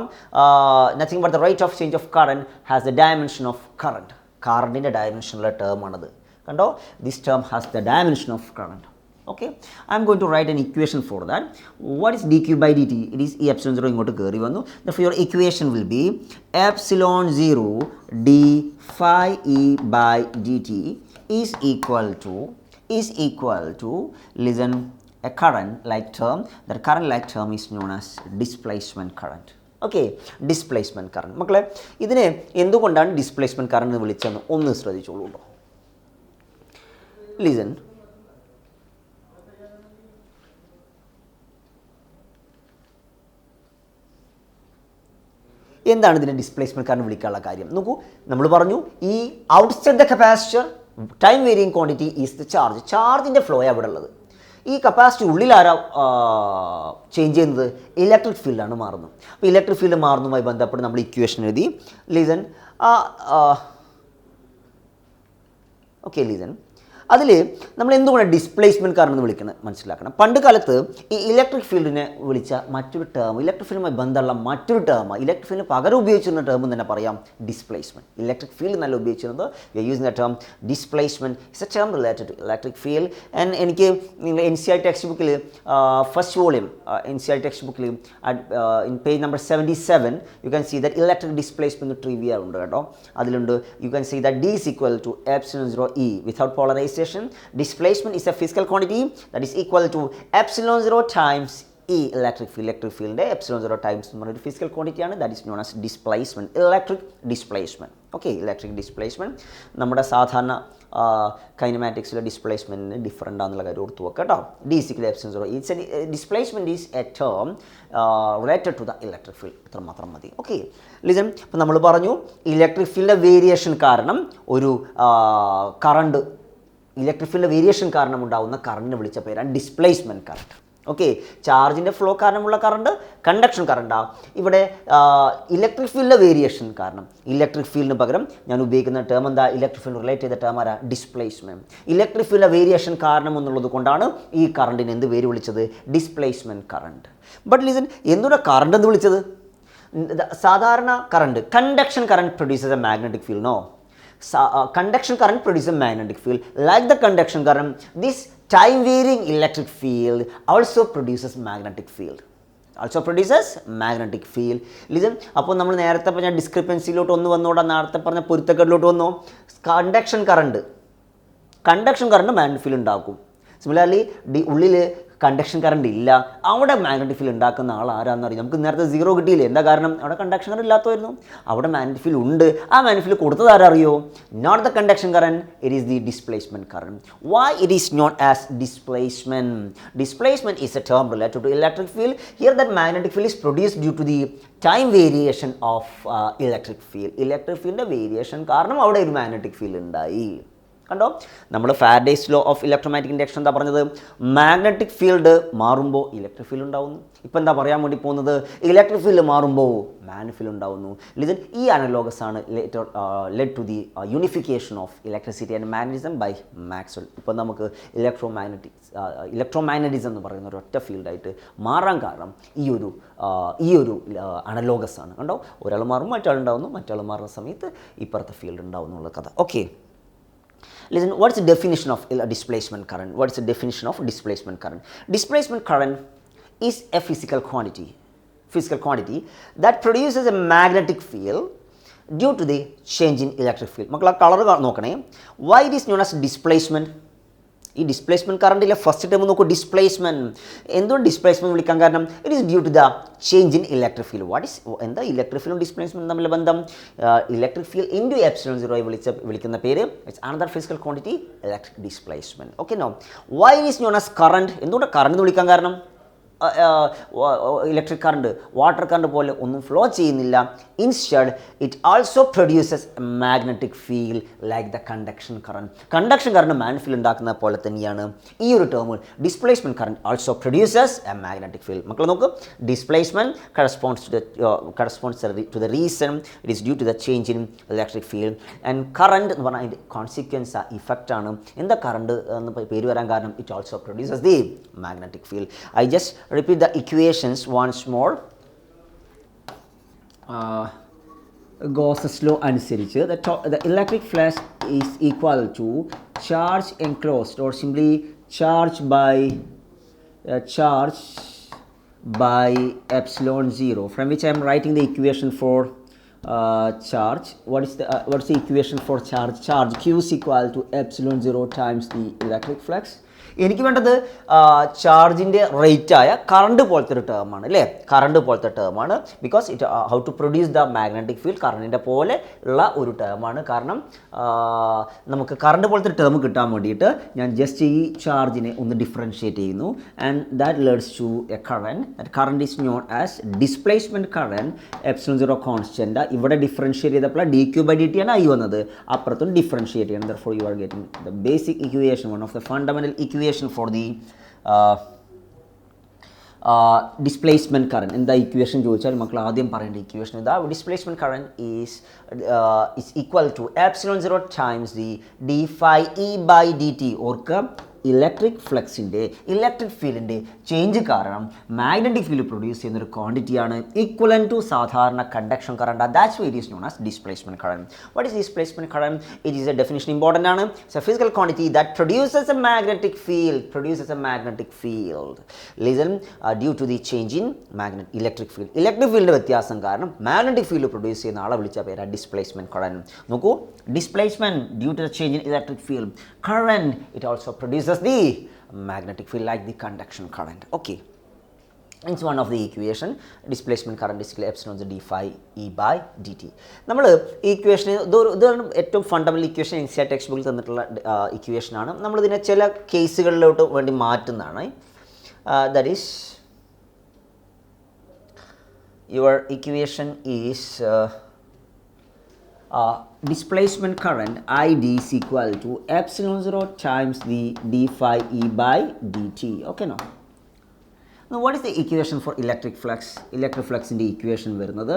nothing but the rate of change of current has the dimension of current. കറണ്ടിൻ്റെ ഡയമെൻഷനുള്ള term ആണത്, കണ്ടോ? This term has the dimension of current. Okay, I am going to write an equation for that. What is dq by dt? It is E epsilon 0 ഇങ്ങോട്ട് കയറി വന്നു. Therefore your equation will be epsilon 0 d phi e by dt is equal to listen, a current like term. That current like term is known as displacement current. Okay, displacement current. മക്കളെ, ഇതിനെ എന്തുകൊണ്ടാണ് displacement current എന്ന് വിളിച്ചതെന്ന് ഒന്ന് ശ്രദ്ധിച്ചോളൂ. Listen, എന്താണ് ഇതിനെ displacement current വിളിക്കാനുള്ള കാര്യം? നോക്കൂ, നമ്മൾ പറഞ്ഞു ഈ outside the capacitor time varying quantity is the charge. ചാർജിൻ്റെ ഫ്ലോ അവിടെ ഉള്ളത്. ഈ കപ്പാസിറ്റി ഉള്ളിൽ ആരാ ചേഞ്ച് ചെയ്യുന്നത്? ഇലക്ട്രിക് ഫീൽഡാണ് മാറുന്നത്. അപ്പോൾ ഇലക്ട്രിക് ഫീൽഡ് മാറുന്നതുമായി ബന്ധപ്പെട്ട് നമ്മൾ ഇക്വേഷൻ എഴുതി. Listen, okay, listen. അതിൽ നമ്മൾ എന്തുകൊണ്ട് ഡിസ്പ്ലേസ്മെൻറ്റ് കറണ്ട് എന്ന് വിളിക്കണം മനസ്സിലാക്കണം. പണ്ട് കാലത്ത് ഈ ഇലക്ട്രിക് ഫീൽഡിനെ വിളിച്ച മറ്റൊരു ടേം, ഇലക്ട്രിക് ഫീൽഡുമായി ബന്ധമുള്ള മറ്റൊരു ടേം, ഇലക്ട്രിക് ഫീൽഡിന് പകരം ഉപയോഗിച്ചിരുന്ന ടേം തന്നെ പറയാം ഡിസ്പ്ലേസ്മെൻറ്റ്. ഇലക്ട്രിക് ഫീൽഡ് നല്ല ഉപയോഗിച്ചിരുന്നത് we are using the term displacement. It's a term related to electric field. And എനിക്ക് നിങ്ങൾ NCERT ടെക്സ്റ്റ് ബുക്കിൽ ഫസ്റ്റ് വോളിയം NCERT ടെക്സ്റ്റ് ബുക്കിൽ in page number 77 you can see that electric displacement trivia ഉണ്ട് കേട്ടോ. അതിലുണ്ട് you can see that D is equal to epsilon 0 E without polarization. Displacement is a physical quantity that is equal to epsilon 0 times E. Electric field epsilon 0 times ഒരു physical quantity ആണ്, that is known as displacement, electric displacement. Okay, electric displacement നമ്മുടെ സാധാരണ കൈനമാറ്റിക്സിലെ ഡിസ്പ്ലേസ്മെൻറ്റിന് different ആണെന്നുള്ള കാര്യം ഓർത്ത് വെക്കുക കേട്ടോ. D is equal to epsilon 0. It's a displacement is a term related to the electric field. ഇത്ര മാത്രം മതി. Okay, listen. അപ്പോൾ നമ്മൾ പറഞ്ഞു ഇലക്ട്രിക് ഫീൽഡിൻ്റെ വേരിയേഷൻ കാരണം ഒരു കറണ്ട്, ഇലക്ട്രിക് ഫീൽഡ് വേരിയേഷൻ കാരണം ഉണ്ടാകുന്ന കറണ്ടിനെ വിളിച്ച പേരാണ് ഡിസ്പ്ലേസ്മെൻറ്റ് കറണ്ട്. ഓക്കെ, ചാർജിൻ്റെ ഫ്ലോ കാരണമുള്ള കറണ്ട് കണ്ടക്ഷൻ കറണ്ടാണ്. ഇവിടെ ഇലക്ട്രിക് ഫീൽഡിലെ വേരിയേഷൻ കാരണം ഇലക്ട്രിക് ഫീൽഡിന് പകരം ഞാൻ ഉപയോഗിക്കുന്ന ടേം എന്താ? ഇലക്ട്രിക് ഫീൽഡ് റിലേറ്റ് ചെയ്ത ടേം ആരാ? ഡിസ്പ്ലേസ്മെൻറ്റ്. ഇലക്ട്രിക് ഫീൽഡിലെ വേരിയേഷൻ കാരണം എന്നുള്ളത് കൊണ്ടാണ് ഈ കറണ്ടിന് എന്ത് പേര് വിളിച്ചത്? Displacement current. ബട്ട് ലിസൺ, എന്തുകൊണ്ടാ കറണ്ട് എന്ന് വിളിച്ചത്? സാധാരണ current, conduction current produces a magnetic field. No, conduction current produces a magnetic field. Like the conduction current, this time varying electric field also produces magnetic field. Listen, അപ്പോൾ നമ്മൾ നേരത്തെ പറഞ്ഞ ഡിസ്ക്രിപ്പൻസിയിലോട്ട് ഒന്ന് വന്നോടാ, നേരത്തെ പറഞ്ഞ പൊരുത്തക്കേടിലോട്ട് വന്നോ. കണ്ടക്ഷൻ കറണ്ട് മാഗ്നറ്റിക് ഫീൽഡ് ഉണ്ടാക്കും. Similarly ഉള്ളിൽ കണ്ടക്ഷൻ കറണ്ട് ഇല്ല, അവിടെ മാഗ്നറ്റിക് ഫീൽഡ് ഉണ്ടാക്കുന്ന ആൾ ആരാന്ന് അറിയാം. നമുക്ക് നേരത്തെ 0 കിട്ടിയില്ലേ? എന്താ കാരണം? അവിടെ കണ്ടക്ഷൻ കറണ്ട് ഇല്ലാത്തതായിരുന്നു. അവിടെ മാഗ്നറ്റിക് ഫീൽഡ് ഉണ്ട്. ആ മാഗ്നറ്റിക് ഫീൽഡ് കൊടുത്തത് ആരറിയോ? Not the conduction current, it is the displacement current. Why it is known as displacement? Displacement is a term related to electric field. Here that magnetic field is produced due to the time variation of electric field. Electric ഫീൽഡിൻ്റെ variation കാരണം അവിടെ ഒരു magnetic field ഉണ്ടായി. കണ്ടോ, നമ്മൾ Faraday's law of electromagnetic induction എന്താ പറഞ്ഞത്? Magnetic field മാറുമ്പോൾ ഇലക്ട്രിക് ഫീൽഡ് ഉണ്ടാവുന്നു. ഇപ്പം എന്താ പറയാൻ വേണ്ടി പോകുന്നത്? ഇലക്ട്രിക് ഫീൽഡ് മാറുമ്പോൾ മാഗ്നറ്റിക് ഫീൽഡ് ഉണ്ടാവുന്നു. ലിസൺ, ഈ അനലോഗസ് ആണ് lead to the unification of electricity and magnetism by Maxwell. ഇപ്പം നമുക്ക് ഇലക്ട്രോമാഗ്നറ്റിസം എന്ന് പറയുന്ന ഒരു ഒറ്റ ഫീൽഡായിട്ട് മാറാൻ കാരണം ഈ ഒരു അനലോഗസ് ആണ്. കണ്ടോ, ഒരാൾ മാറും മറ്റാൾ ഉണ്ടാവുന്നു, മറ്റാൾ മാറുന്ന സമയത്ത് ഇപ്പുറത്തെ ഫീൽഡ് ഉണ്ടാവുന്നു എന്നുള്ള കഥ. Okay, listen, what's the definition of displacement current? What's the definition of displacement current? Displacement current is a physical quantity that produces a magnetic field due to the change in electric field. മക്കളെ colour നോക്കണേ. Why it is known as displacement? ഈ displacement കറണ്ടിലെ first time നോക്കൂ, displacement. എന്തുകൊണ്ട് displacement വിളിക്കാൻ കാരണം? It is due to the change in electric field. എന്താ electric ഫീൽഡും ഡിസ്പ്ലേസ്മെൻറ്റും തമ്മിലുള്ള ബന്ധം? ഇലക്ട്രിക് ഫീൽഡ് ഇൻറ്റു എപ്സിലോൺ 0 വിളിക്കുന്ന പേര് it's another physical quantity, electric displacement. Okay, no, why is known as current? എന്തുകൊണ്ട് കറണ്ട് എന്ന് വിളിക്കാൻ കാരണം? ഇലക്ട്രിക് കറണ്ട് വാട്ടർ കറണ്ട് പോലെ ഒന്നും ഫ്ലോ ചെയ്യുന്നില്ല. Instead it also produces a magnetic field like the conduction current. Conduction current magnetic field ഉണ്ടാക്കുന്ന പോലെ തന്നെയാണ് ഈ ഒരു term displacement current also produces a magnetic field. മക്കൾ നോക്ക്, displacement corresponds to the reason it is due to the change in electric field. And current എന്ന് പറഞ്ഞാൽ അതിൻ്റെ കോൺസിക്വൻസ് ഇഫക്റ്റ് ആണ്. എന്താ കറണ്ട് എന്ന് പേര് വരാൻ കാരണം? It also produces the magnetic field. I just repeat the equations once more. Gauss's law അനുസരിച്ച് the electric flux is equal to charge enclosed or simply charge by epsilon 0, from which I am writing the equation for charge. What's the equation for charge? Q is equal to epsilon 0 times the electric flux. എനിക്ക് വേണ്ടത് ചാർജിൻ്റെ റേറ്റായ current പോലത്തെ ഒരു ടേമാണ് അല്ലേ, current പോലത്തെ ടേമാണ്. Because it how to produce the magnetic field കറണ്ടിൻ്റെ പോലെ ഉള്ള ഒരു ടേമാണ്. കാരണം നമുക്ക് കറണ്ട് പോലത്തെ ടേം കിട്ടാൻ വേണ്ടിയിട്ട് ഞാൻ ജസ്റ്റ് ഈ ചാർജിനെ ഒന്ന് ഡിഫറൻഷിയേറ്റ് ചെയ്യുന്നു. And that leads to a current. That current is known as displacement current. Epsilon zero constant ഇവിടെ ഡിഫറൻഷിയേറ്റ് ചെയ്തപ്പോൾ d q by d t ആണ് ആയി വന്നത്, അപ്പുറത്തും ഡിഫറൻഷിയേറ്റ് ചെയ്യണം. Therefore you are getting the basic equation, one of the fundamental equation for the displacement current. എന്താ equation ചോദിച്ചാൽ മക്കൾ ആദ്യം പറയേണ്ട ഇക്വേഷൻ ഇതാ. Displacement current is equal to epsilon zero times the d phi E by d t. ഓർക്ക് electric ഫ്ലക്സിൻ്റെ electric ഫീൽഡിൻ്റെ change കാരണം മാഗ്നറ്റിക് ഫീൽഡ് പ്രൊഡ്യൂസ് ചെയ്യുന്ന ഒരു ക്വാണ്ടിറ്റിയാണ് ഈക്വലൻ ടു സാധാരണ conduction current. That's why it is known as displacement current. What is displacement current? It is a definition important ആണ്. It's a physical quantity that produces a magnetic field listen due to the change in electric field. Electric ഫീൽഡിൻ്റെ വ്യത്യാസം കാരണം magnetic field produce ചെയ്യുന്ന ആളെ വിളിച്ച പേരാ displacement current. നോക്കൂ, displacement due to the change in electric field. Current it also produces the magnetic field like the conduction current. Okay, it's one of the equation. Displacement current is epsilon d phi e by dt. നമ്മൾ ഈ equation ഇതാണ് ഏറ്റവും fundamental equation. NCR text ബുക്കിൽ തന്നിട്ടുള്ള ഇക്വേഷനാണ്. നമ്മളിതിനെ ചില കേസുകളിലോട്ട് വേണ്ടി മാറ്റുന്നതാണ്. That is your equation is displacement current ID is equal to epsilon 0 times the d phi e by dt. Okay, now what is the equation for electric flux? Electric flux in the equation വരുന്നത്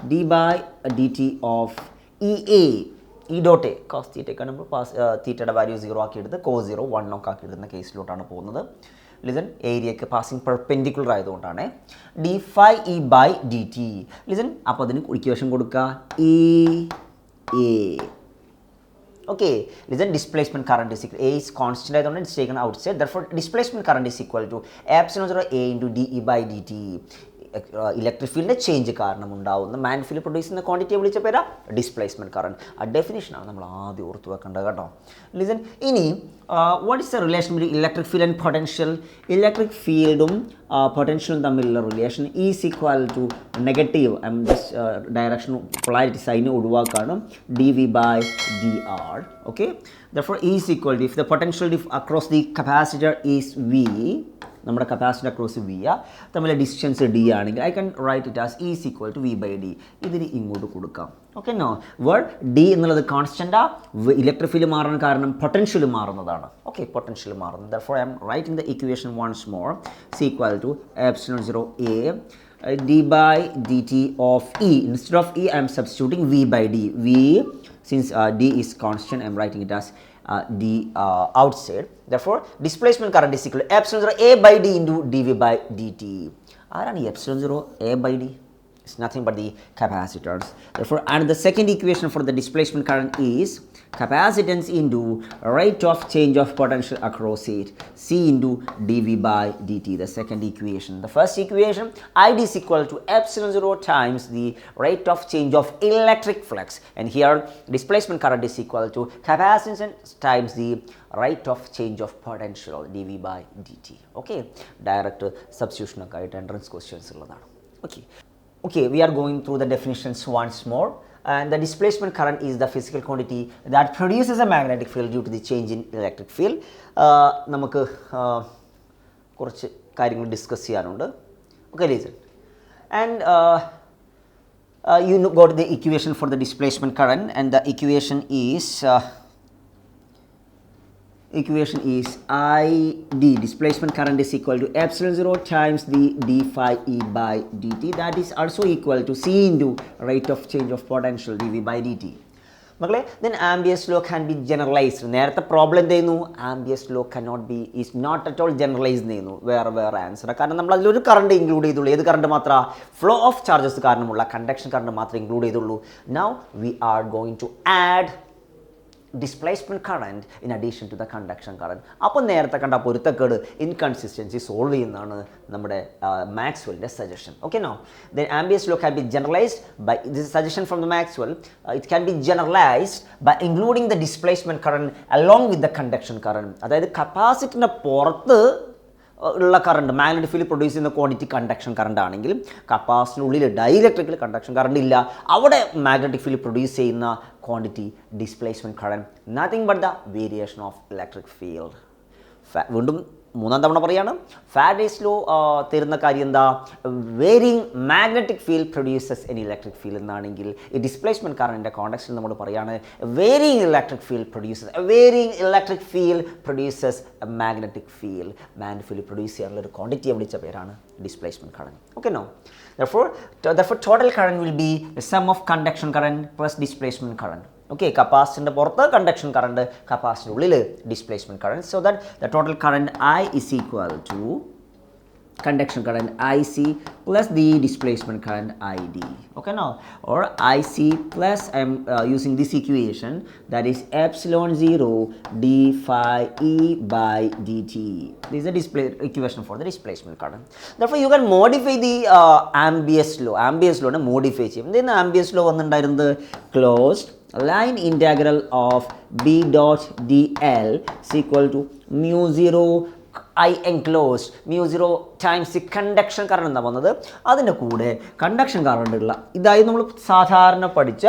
d by dt of EA E dot A cos theta ഒക്കെ നമ്മൾ തീറ്റയുടെ value 0 ആക്കി എടുത്ത് cos 0 1 ഒക്കെ ആക്കി എടുക്കുന്ന കേസിലോട്ടാണ് പോകുന്നത്. ലിസൺ, ഏരിയക്ക് പാസിംഗ് പെർപെൻഡിക്കുലർ ആയതുകൊണ്ടാണ് d phi e by dt. Listen, അപ്പോൾ അതിന് ഇക്വേഷൻ കൊടുക്കുക E A. Okay, listen, displacement current is equal, A is constant, it's taken outside, therefore displacement current is equal to epsilon 0 A into dE by dt. Electric ഫീൽഡിൻ്റെ change കാരണം ഉണ്ടാവുന്ന magnetic field produce ചെയ്യുന്ന ക്വാണ്ടിറ്റിയെ വിളിച്ച പേരാ displacement current. ആ ഡെഫിനിഷനാണ് നമ്മൾ ആദ്യം ഓർത്ത് വെക്കേണ്ടത് കേട്ടോ. ലിസൺ, ഇനി what is the relation between electric field and potential? Electric ഫീൽഡും പൊട്ടൻഷ്യലും തമ്മിലുള്ള relation is equal to negative direction polarity sign ഒഴിവാക്കാണ് d V by d r. Okay, therefore is equal to if the potential across the capacitor is V, നമ്മുടെ capacity across V തമ്മിലെ distance d ആണെങ്കിൽ I can write it as is equal to V by d. ഇതിന് ഇങ്ങോട്ട് കൊടുക്കാം. Okay, no word D എന്നുള്ളത് കോൺസ്റ്റൻ്റാ. Electric field മാറാൻ കാരണം potential മാറുന്നതാണ്. ഓക്കെ, പൊട്ടൻഷ്യൽ മാറുന്നത്. Therefore I am writing the equation once more. Is equal to epsilon 0 A d by dt of E. Instead of E I am substituting V by D. V, since D is constant, I am writing it as d outside. Therefore displacement current is equal to epsilon 0 A by D into dV by dt. Arani epsilon 0 A by D? It's nothing but the capacitors. Therefore, and the second equation for the displacement current is capacitance into rate of change of potential across it, C into dV by dt, the second equation. The first equation, ID is equal to epsilon 0 times the rate of change of electric flux, and here displacement current is equal to capacitance times the rate of change of potential, dV by dt. Okay, direct substitution ഒക്കെ ആയിട്ട് entrance questions ഉള്ളതാണ്. Okay, we are going through the definitions once more. And the displacement current is the physical quantity that produces a magnetic field due to the change in electric field. നമുക്ക് കുറച്ച് കാര്യങ്ങൾ discuss ചെയ്യാനുണ്ട്. Okay, listen. And you got the equation for the displacement current, and the equation is ID, displacement current is equal to epsilon 0 times the d phi E by dt, that is also equal to C into rate of change of potential dV by dt. മക്കളെ, then Ampere's law can be generalized. നേരത്തെ problem എന്ത് ചെയ്യുന്നു? Ampere's law cannot be, is not at all generalized ചെയ്യുന്നു. വേറെ answer. കാരണം നമ്മൾ അതിലൊരു current include ചെയ്തുള്ളൂ. ഏത് കറണ്ട് മാത്രം? ഫ്ലോ ഓഫ് ചാർജസ് കാരണമുള്ള കണ്ടക്ഷൻ കറണ്ട് മാത്രമേ ഇൻക്ലൂഡ് ചെയ്തുള്ളൂ. Now we are going to add displacement current in addition to the conduction current. അപ്പോൾ നേരത്തെ കണ്ട പൊരുത്തക്കേട് ഇൻകൺസിസ്റ്റൻസി സോൾവ് ചെയ്യുന്നതാണ് നമ്മുടെ മാക്സ്വെല്ലിൻ്റെ suggestion. Okay now then Ampere's law can be generalised by this suggestion from the Maxwell. It can be generalised by including the displacement current along with the conduction current. അതായത് കപ്പാസിറ്ററിൻ്റെ പുറത്ത് ഉള്ള current magnetic field produce ചെയ്യുന്ന quantity conduction current ആണെങ്കിലും കപ്പാസിറ്ററിനുള്ളിൽ ഡയലക്ട്രിക്കൽ conduction current ഇല്ല, അവിടെ മാഗ്നറ്റിക് ഫീൽഡ് പ്രൊഡ്യൂസ് ചെയ്യുന്ന quantity displacement current, nothing but the variation of electric field. വീണ്ടും മൂന്നാം തവണ പറയാണ്, ഫാരഡേസ് ലോ തരുന്ന കാര്യം എന്താ, varying magnetic field produces an electric field എന്നാണെങ്കിൽ ഈ ഡിസ്പ്ലേസ്മെൻറ്റ് കറണ്ടിൻ്റെ കോണ്ടക്സ്റ്റിൽ നമ്മൾ പറയുകയാണ് varying electric field produces magnetic field. Magnetic field produce ചെയ്യാനുള്ള ഒരു ക്വാണ്ടിറ്റിയെ വിളിച്ച പേരാണ് displacement current. Okay no therefore total current will be the sum of conduction current plus displacement current. Okay, കപ്പാസിറ്ററിൻ്റെ പുറത്ത് കണ്ടക്ഷൻ കറണ്ട്, കപ്പാസിറ്ററിൻ്റെ ഉള്ളിൽ displacement current. So that the total current I is equal to conduction current IC plus the displacement current ID. Okay now, or IC plus I am using this equation, that is epsilon 0 d phi E by dt. This is the equation for the displacement current. Therefore you can modify the Ambius law. Ambius law ne modify cheyum. Then Ambius law vanundayirunnu closed line integral of B dot dl is equal to mu 0 I enclosed mu 0 times conduction current എന്നാണ് വന്നത്. അതിൻ്റെ കൂടെ conduction current ഉള്ള ഇതായി നമ്മൾ സാധാരണ പഠിച്ച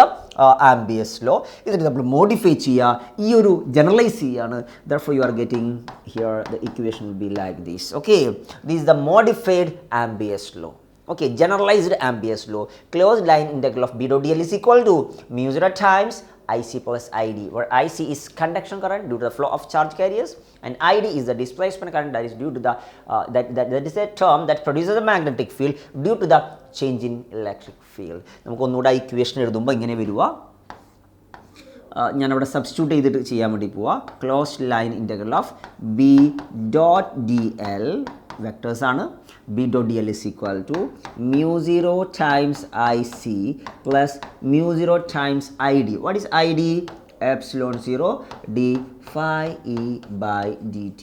ambience law ഇതിന് നമ്മൾ മോഡിഫൈ ചെയ്യുക, ഈ ഒരു ജനറലൈസ് ചെയ്യുകയാണ്. therefore you are getting here the equation will be like this. Okay, this is the modified Ambius law. Okay, generalized Ambius law. Closed line integral of B dot dl is equal to mu 0 times IC plus ID, where IC is conduction current due to the flow of charge carriers and ID is the displacement current that is due to the that is a term that produces a magnetic field due to the change in electric field. നമുക്ക് ഒന്നുകൂടെ equation എഴുതുമ്പോൾ ഇങ്ങനെ വരിക, ഞാനവിടെ substitute ചെയ്തിട്ട് ചെയ്യാൻ വേണ്ടി പോവാം. Closed line integral of B dot D L vectors ആണ്. B dot dl is equal to mu 0 times IC plus mu 0 times ID. What is ID? Epsilon 0 d phi E by dt.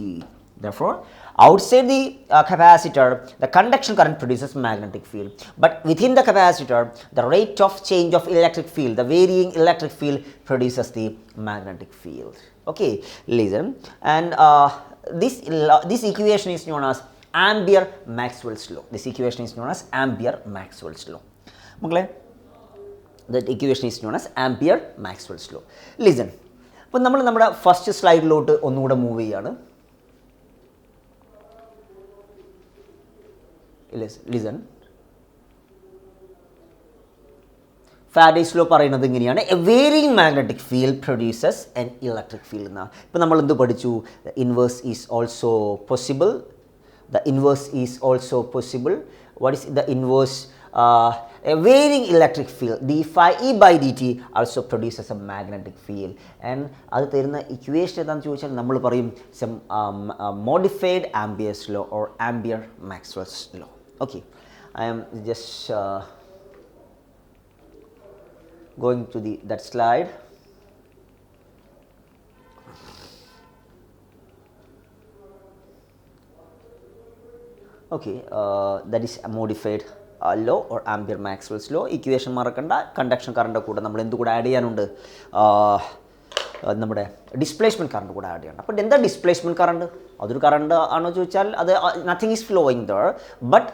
Therefore, outside the capacitor, the conduction current produces magnetic field. But within the capacitor, the rate of change of electric field, the varying electric field produces the magnetic field. Okay, listen. And this equation is known as Ampere-Maxwell's law. This equation is known as Ampere-Maxwell's law. മക്കളെ, that equation is known as Ampere-Maxwell's law. Listen. അപ്പോൾ നമ്മൾ നമ്മുടെ first സ്ലൈഡിലോട്ട് ഒന്നുകൂടെ move ചെയ്യാണ്. Listen. Faraday's law പറയുന്നത് ഇങ്ങനെയാണ്, A varying magnetic field produces an electric field എന്നാണ്. ഇപ്പോൾ നമ്മൾ എന്ത് പഠിച്ചു? Inverse is also possible. The inverse is also possible. What is the inverse? A varying electric field d phi E by dt also produces a magnetic field. And അത് തരുന്ന equation എന്താണെന്ന് ചോദിച്ചാൽ നമ്മൾ പറയും some modified Ampere's law or Ampere-Maxwell's law. Okay, I am just going to that slide. Okay, that is a modified law or Ampere-Maxwell's law. Equation മറക്കണ്ട. Conduction current കൂടെ നമ്മൾ എന്തുകൂടെ add ചെയ്യാനുണ്ട്? നമ്മുടെ ഡിസ്പ്ലേസ്മെൻറ്റ് കറണ്ട് കൂടെ ആഡ് ചെയ്യണം. അപ്പോൾ എന്താ displacement current? അതൊരു കറണ്ട് ആണോ ചോദിച്ചാൽ അത് nothing is flowing there, but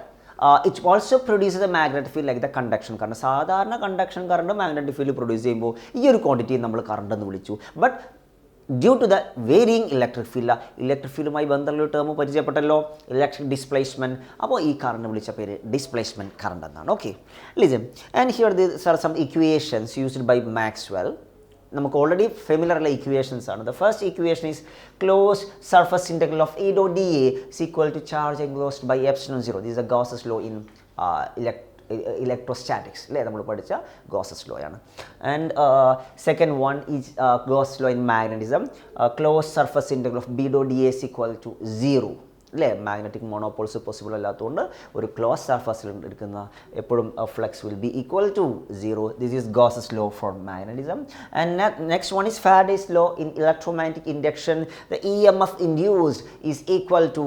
it also produces a magnetic field like the conduction current. സാധാരണ conduction current magnetic field produce ചെയ്യുമ്പോൾ ഈ ഒരു ക്വാണ്ടിറ്റി നമ്മൾ കറണ്ട് എന്ന് വിളിച്ചു. But due to the varying electric ഫീൽഡുമായി ബന്ധമുള്ള ടേം പരിചയപ്പെട്ടല്ലോ, ഇലക്ട്രിക് ഡിസ്പ്ലേസ്മെൻറ്റ്. അപ്പോൾ ഈ കറണ്ട് വിളിച്ച പേര് ഡിസ്പ്ലേസ്മെൻറ്റ് കറണ്ട് എന്നാണ്. Okay, listen. And here these are some equations used by Maxwell. നമുക്ക് ഓൾറെഡി ഫെമിലർ ഉള്ള ഇക്വേഷൻസ് ആണ്. The first equation is close surface integral of E dot d A is equal to charge enclosed by epsilon 0. This is a Gauss's law in electrostatics. അല്ലേ, നമ്മൾ പഠിച്ച Gauss's law ആണ്. And second one is Gauss's law in magnetism. Close surface integral of B dot d A is equal to 0. അല്ലേ? Magnetic monopoles possible അല്ലാത്തതുകൊണ്ട് ഒരു close സർഫസിൽ എടുക്കുന്ന എപ്പോഴും flux will be equal to 0. This is Gauss's law for magnetism. And next one is Faraday's law. In electromagnetic induction the EMF induced is equal to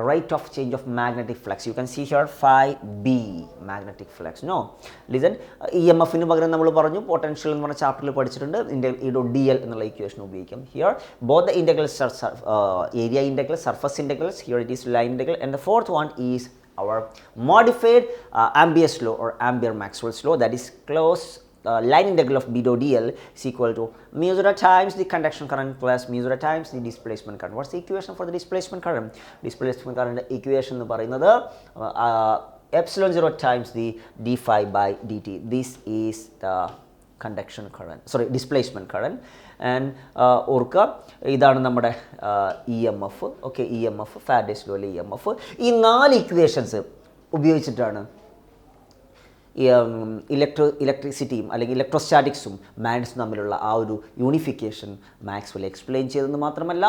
rate of change of magnetic flux. You can see here phi b magnetic flux. No, listen, EMF ന് പകരം നമ്മൾ പറഞ്ഞു potential എന്ന് പറഞ്ഞ ചാപ്റ്ററിൽ പഠിച്ചിട്ടുണ്ട്. dl എന്നുള്ള equation ഉപയോഗിക്കാം. Here both the integrals are area integral, surface integrals. Here it is line integral, and the fourth one is our modified Ampere's law or Ampere-Maxwell's law, that is close line integral of b dot dl is equal to mu 0 times the conduction current plus mu 0 times the displacement current. What's the equation for the displacement current? Displacement current equation എന്ന് പറയുന്നത് epsilon 0 times the d phi by dt. This is the conduction current, sorry, displacement current. And ഓർക്കുക, ഇതാണ് നമ്മുടെ EMF. Okay, EMF Faraday's ലോയിലെ EMF. ഈ 4 equations ഉപയോഗിച്ചിട്ടാണ് ഇലക്ട്രിസിറ്റിയും അല്ലെങ്കിൽ ഇലക്ട്രോസ്റ്റാറ്റിക്സും മാഗ്നറ്റ്സും തമ്മിലുള്ള ആ ഒരു യൂണിഫിക്കേഷൻ മാക്സ്വെൽ എക്സ്പ്ലെയിൻ ചെയ്തതെന്ന് മാത്രമല്ല,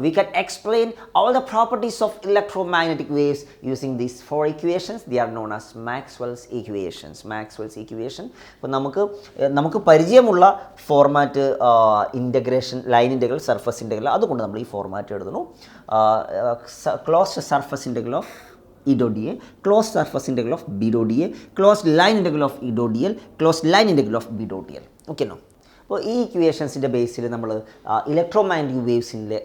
we can explain all the properties of electromagnetic waves using these 4 equations. They are known as Maxwell's equations. Maxwell's equation ഇപ്പോൾ നമുക്ക് പരിചയമുള്ള format integration, line integral, surface integral, അതുകൊണ്ട് നമ്മൾ ഈ ഫോർമാറ്റ് എഴുതുന്നു. Closed surface integral of E dot dA, closed surface integral of B dot dA, closed line integral of E dot dl, closed line integral of B dot dl. Okay, no? അപ്പോൾ ഈ ഇക്വേഷൻസിൻ്റെ ബേസിൽ നമ്മൾ electromagnetic വേവ്സിൻ്റെ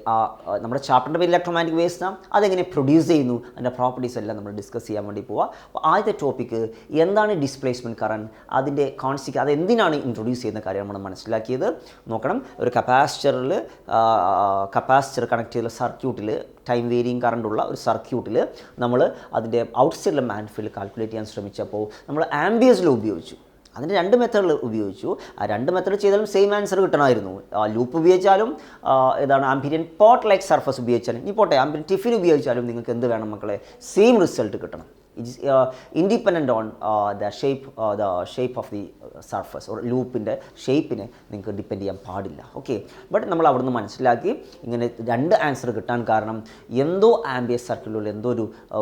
നമ്മുടെ ചാപ്റ്ററിൻ്റെ പേര് electromagnetic waves ആണ്, അതെങ്ങനെ produce ചെയ്യുന്നു, അതിൻ്റെ പ്രോപ്പർട്ടീസ് എല്ലാം നമ്മൾ ഡിസ്കസ് ചെയ്യാൻ വേണ്ടി പോവാം. അപ്പോൾ ആദ്യത്തെ ടോപ്പിക്ക് എന്താണ് ഡിസ്പ്ലേസ്മെൻറ്റ് കറണ്ട്, അതിൻ്റെ കോൺസെപ്റ്റ്, അതെന്തിനാണ് ഇൻട്രൊഡ്യൂസ് ചെയ്യുന്ന കാര്യം നമ്മൾ മനസ്സിലാക്കിയത് നോക്കണം. ഒരു കപ്പാസിറ്റർ കണക്ട് ചെയ്ത സർക്യൂട്ടിൽ, ടൈം വേരിയിങ് കറണ്ടുള്ള ഒരു സർക്യൂട്ടിൽ നമ്മൾ അതിൻ്റെ ഔട്ട്സൈഡിലെ മാഗ്നറ്റിക് ഫീൽഡ് കാൽക്കുലേറ്റ് ചെയ്യാൻ ശ്രമിച്ചപ്പോൾ നമ്മൾ ആംബിയേഴ്സ് ലോ ഉപയോഗിച്ചു. അതിന് 2 മെത്തേഡിൽ ഉപയോഗിച്ചു. ആ 2 മെത്തേഡ് ചെയ്താലും സെയിം ആൻസർ കിട്ടണമായിരുന്നു. ലൂപ്പ് ഉപയോഗിച്ചാലും ഏതാണ് ആംപീരിയൻ പോട്ട് ലൈക്ക് സർഫസ് ഉപയോഗിച്ചാലും, ഈ പോട്ടെ ആംപീരിയൻ ടിഫിൻ ഉപയോഗിച്ചാലും നിങ്ങൾക്ക് എന്ത് വേണം മക്കളെ? സെയിം റിസൾട്ട് കിട്ടണം. It is independent on the shape of the surface or ലൂപ്പിൻ്റെ ഷേപ്പിനെ നിങ്ങൾക്ക് ഡിപ്പെൻഡ് ചെയ്യാൻ പാടില്ല. ഓക്കെ, ബട്ട് നമ്മൾ അവിടുന്ന് മനസ്സിലാക്കി ഇങ്ങനെ 2 ആൻസർ കിട്ടാൻ കാരണം എന്തോ ആംബിയസ് സർക്കിളിൽ എന്തോ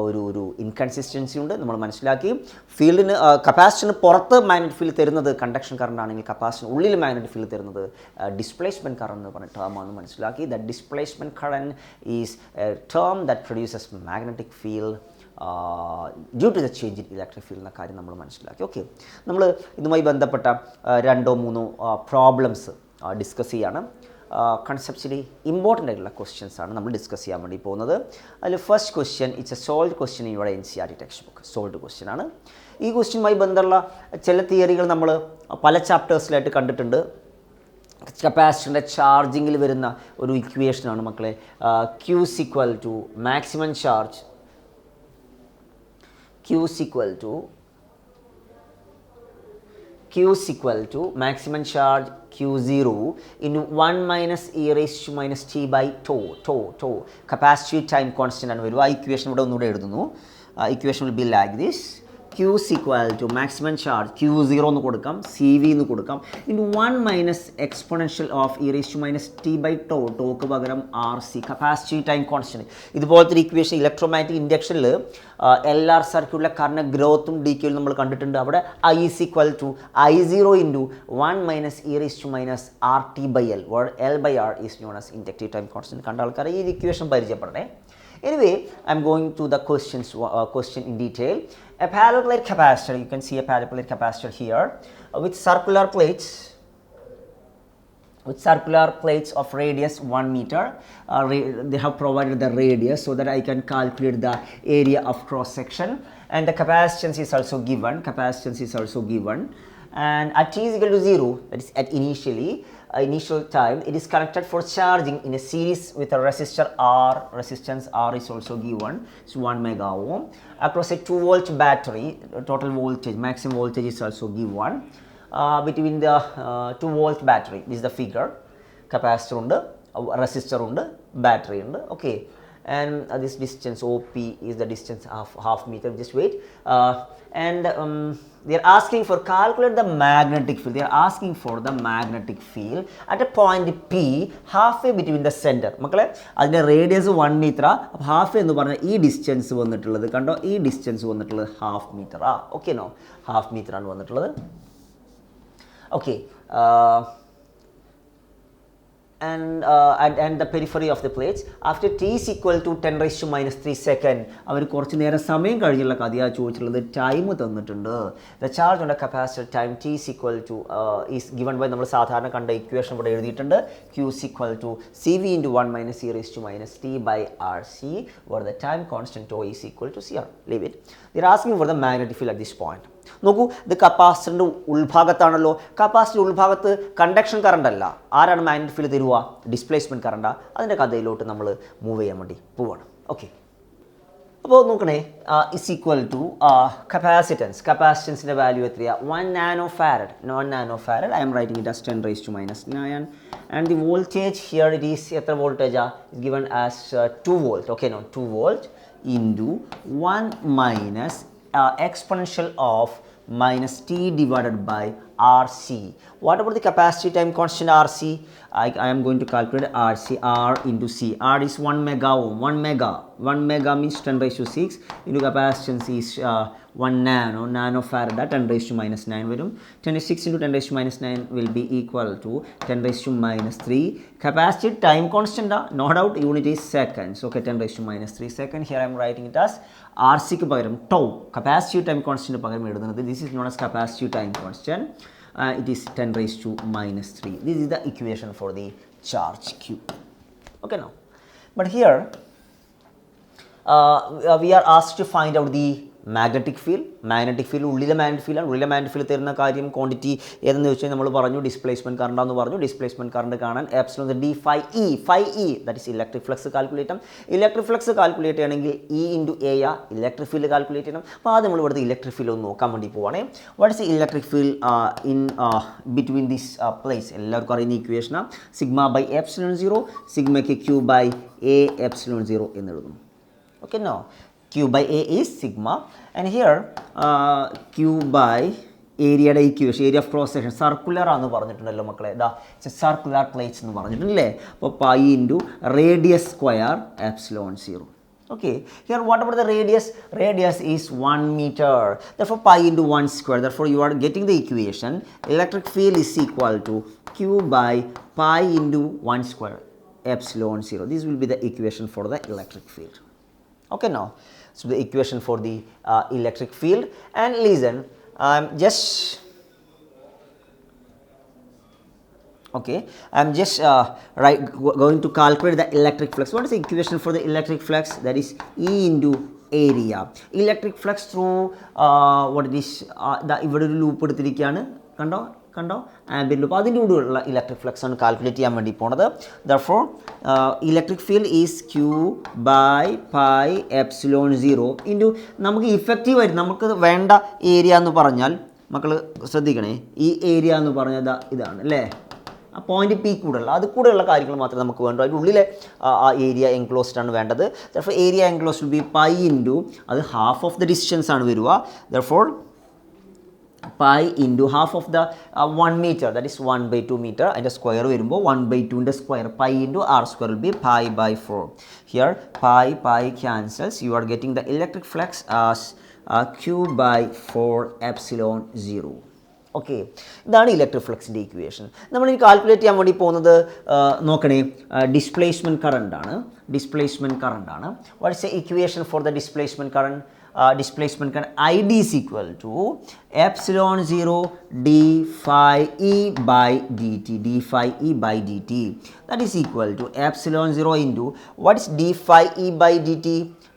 ഒരു ഇൻകൺസിസ്റ്റൻസി ഉണ്ട് നമ്മൾ മനസ്സിലാക്കി. ഫീൽഡിന് കപ്പാസിറ്ററിന് പുറത്ത് മാഗ്നറ്റിക് ഫീൽഡ് തരുന്നത് കണ്ടക്ഷൻ കറണ്ട് ആണെങ്കിൽ കപ്പാസിറ്ററിന് ഉള്ളിൽ മാഗ്നറ്റിക് ഫീൽഡ് തരുന്നത് ഡിസ്പ്ലേസ്മെൻറ്റ് കറണ്ട് എന്ന് പറഞ്ഞ ടേമാണെന്ന് മനസ്സിലാക്കി. The displacement current is a term that produces magnetic field due to the change in electric field എന്ന കാര്യം നമ്മൾ മനസ്സിലാക്കി. ഓക്കെ, നമ്മൾ ഇതുമായി ബന്ധപ്പെട്ട 2-3 പ്രോബ്ലംസ് ഡിസ്കസ് ചെയ്യാണ്. കൺസെപ്ച്വലി ഇമ്പോർട്ടൻ്റ് ആയിട്ടുള്ള ക്വസ്റ്റ്യൻസ് ആണ് നമ്മൾ ഡിസ്കസ് ചെയ്യാൻ വേണ്ടി പോകുന്നത്. അതിൽ first question it's a solved question in your NCERT text book. Solved question ആണ്. ഈ ക്വസ്റ്റ്യനുമായി ബന്ധമുള്ള ചില തിയറികൾ നമ്മൾ പല ചാപ്റ്റേഴ്സിലായിട്ട് കണ്ടിട്ടുണ്ട്. കപ്പാസിറ്ററിൻ്റെ ചാർജിങ്ങിൽ വരുന്ന ഒരു ഇക്വേഷനാണ് മക്കളെ Q is equal to maximum charge, Q is equal to maximum charge Q0 into 1 minus e raised to minus t by tau. Capacity time constant ആണ് വരും. ആ ഇക്വേഷൻ ഇവിടെ ഒന്നുകൂടെ എഴുതുന്നു. Equation will be like this. Q is equal to maximum charge Q0 എന്ന് കൊടുക്കാം, CV എന്ന് കൊടുക്കാം, into 1 minus exponential of e raised to minus t by tau. Talk പകരം RC, കപ്പാസിറ്റി ടൈം കോൺസ്റ്റൻറ്റ്. ഇതുപോലത്തെ ഒരു ഇക്വേഷൻ ഇലക്ട്രോമാഗ്നറ്റിക് ഇൻഡക്ഷനിൽ LR സർക്യൂട്ടിലെ current ഗ്രോത്തും ഡീക്കയും നമ്മൾ കണ്ടിട്ടുണ്ട്. അവിടെ I is equal to I0 into 1 minus e raised to minus RT by L, where L by R is known as inductive time constant. കണ്ട ആൾക്കാരെ ഈ equation പരിചയപ്പെടണേ. Anyway, I'm going to the question in detail. A parallel plate capacitor, you can see a parallel plate capacitor here with circular plates of radius 1 meter. They have provided the radius so that I can calculate the area of cross section, and the capacitance is also given. And at t is equal to 0, that is at initial time, it is connected for charging in a series with a resistor R. Resistance R is also given. It's 1 mega ohm across a 2-volt battery. Total voltage, maximum voltage is also given between the 2-volt battery. This is the figure. Capacitor ഉണ്ട്, resistor ഉണ്ട്, battery ഉണ്ട്. Okay, and this distance OP is the distance of half meter. Just wait. And they are asking for calculate the magnetic field. They are asking for the magnetic field at a point P halfway between the center. മക്കളെ അതിൻ്റെ radius 1 metre. അപ്പോൾ half എന്ന് പറഞ്ഞാൽ ഈ distance വന്നിട്ടുള്ളത് കണ്ടോ, ഈ distance വന്നിട്ടുള്ളത് half metre. Okay no, half metre ആണ് വന്നിട്ടുള്ളത്. Okay, and the periphery of the plates after t is equal to 10 raised to minus 3 second. അവർ കുറച്ച് നേരം സമയം കഴിഞ്ഞുള്ള കഥയാണ് ചോദിച്ചിട്ടുള്ളത്. ടൈം തന്നിട്ടുണ്ട്. The charge on the capacitor time t is equal to is given by നമ്മൾ സാധാരണ കണ്ട ഇക്വേഷൻ ഇവിടെ എഴുതിയിട്ടുണ്ട്. q is equal to cv into 1 minus e raised to minus t by rc, where the time constant tau is equal to cr. Leave it. They are asking for the magnetic field at this point. നോക്കൂ, ഇത് കപ്പാസിറ്ററിൻ്റെ ഉൾഭാഗത്താണല്ലോ. Capacitor ഉൾഭാഗത്ത് conduction current അല്ല. ആരാണ് magnetic field തരുക? Displacement കറണ്ടാ. അതിൻ്റെ കഥയിലോട്ട് നമ്മൾ move ചെയ്യാൻ വേണ്ടി പോവാണ്. ഓക്കെ, അപ്പോൾ നോക്കണേ, ഇസ് ഈക്വൽ ടു കപ്പാസിറ്റൻസിൻ്റെ വാല്യൂ എത്രയാണ്? 1 nano farad. 1 nano farad I'm writing it as 10 raised to minus 9. And the voltage here it is എത്ര വോൾട്ടേജാണ്? Is given as 2 volt. Okay no, 2 volt into 1 minus exponential of minus t divided by RC. What about the capacity time constant RC? I am going to calculate RC. R into C. R is 1 mega ohm. 1 mega means 10 raised to 6 into capacitance is 1 nano farad. 10 raised to minus 9 varum. 26 into 10 raised to minus 9 will be equal to 10 raised to minus 3. Capacity time constant, no doubt, unit is seconds. Okay, 10 raised to minus 3 second. Here I am writing it as RC ക്ക് പകരം tau, capacity time constant പകരം എഴുതുന്നത്. This is known as capacity time constant. It is 10 raised to minus 3. This is the equation for the charge Q. Okay now, but here we are asked to find out the magnetic field ഉള്ളിലെ magnetic field തരുന്ന കാര്യം quantity ഏതെന്ന് ചോദിച്ചാൽ നമ്മൾ പറഞ്ഞു displacement കറണ്ടാന്ന് പറഞ്ഞു. Displacement current കാണാൻ epsilon D phi E that is electric flux calculate ചെയ്യണം. ഇലക്ട്രിക് ഫ്ലക്സ് കാൽക്കുലേറ്റ് ചെയ്യണമെങ്കിൽ E into A electric field calculate ചെയ്യണം. അപ്പോൾ ആദ്യം നമ്മൾ ഇവിടുത്തെ ഇലക്ട്രിക് ഫീൽഡ് ഒന്ന് നോക്കാൻ വേണ്ടി പോവാണേ. What is electric field in between this place? എല്ലാവർക്കും അറിയുന്ന ഇക്വേഷനാണ്. സിഗ്മ ബൈ എപ്സിലോൺ 0, സിഗ്മയ്ക്ക് ക്യൂ ബൈ എ എപ്സിലോൺ 0 എന്ന് എഴുതുന്നു. Okay now, Q by A is sigma, and here Q by ഏരിയയുടെ equation, area of cross section circular ആണെന്ന് പറഞ്ഞിട്ടുണ്ടല്ലോ മക്കളെ. ഇതാ സർക്കുലർ പ്ലേറ്റ്സ് എന്ന് പറഞ്ഞിട്ടുണ്ടല്ലേ. അപ്പോൾ pi into radius square epsilon 0. Okay, here what about the radius? Radius is 1 meter. Therefore pi into 1 square. Therefore you are getting the equation electric field is equal to Q by pi into 1 square epsilon 0. This will be the equation for the electric field. Okay now, so the equation for the electric field. And listen, I'm just going to calculate the electric flux. What is the equation for the electric flux? That is E into area. Electric flux through what it is, ഇവിടെ ഒരു loop എടുത്തിരിക്കുകയാണ്, കണ്ടോ ambient loop. അതിൻ്റെ കൂടെയുള്ള electric flux ആണ് calculate ചെയ്യാൻ വേണ്ടി പോണത്. Therefore electric field is q by pi epsilon 0 into നമുക്ക് ഇഫക്റ്റീവ് ആയിട്ട് നമുക്ക് വേണ്ട ഏരിയ എന്ന് പറഞ്ഞാൽ മക്കൾ ശ്രദ്ധിക്കണേ, ഈ ഏരിയ എന്ന് പറഞ്ഞാൽ ഇതാണ് അല്ലേ, ആ പോയിന്റ് പി കൂടെയുള്ള അത് കൂടെയുള്ള കാര്യങ്ങൾ മാത്രമേ നമുക്ക് വേണ്ടൂ. അതിൻ്റെ ഉള്ളിലെ ആ ഏരിയ എൻക്ലോസ്ഡ് ആണ് വേണ്ടത്. Therefore area enclosed will be pi into അത് ഹാഫ് ഓഫ് ദ ഡിസ്റ്റൻസ് ആണ് വരിക. Therefore pi into half of the 1 meter, that is 1/2 meter, and square വരുമ്പോൾ 1/2 ൻ്റെ square pi into r square will be pi by 4. Here pi cancels. You are getting the electric flux as q by 4 epsilon 0. Okay, ഇതാണ് electric ഫ്ലക്സിൻ്റെ equation. നമ്മളിനി calculate ചെയ്യാൻ വേണ്ടി പോകുന്നത് നോക്കണേ, displacement കറണ്ടാണ്. What is the equation for the displacement current? Displacement current ID is equal to epsilon 0 d phi E by dt. That is equal to epsilon 0 into what is d phi E by dt?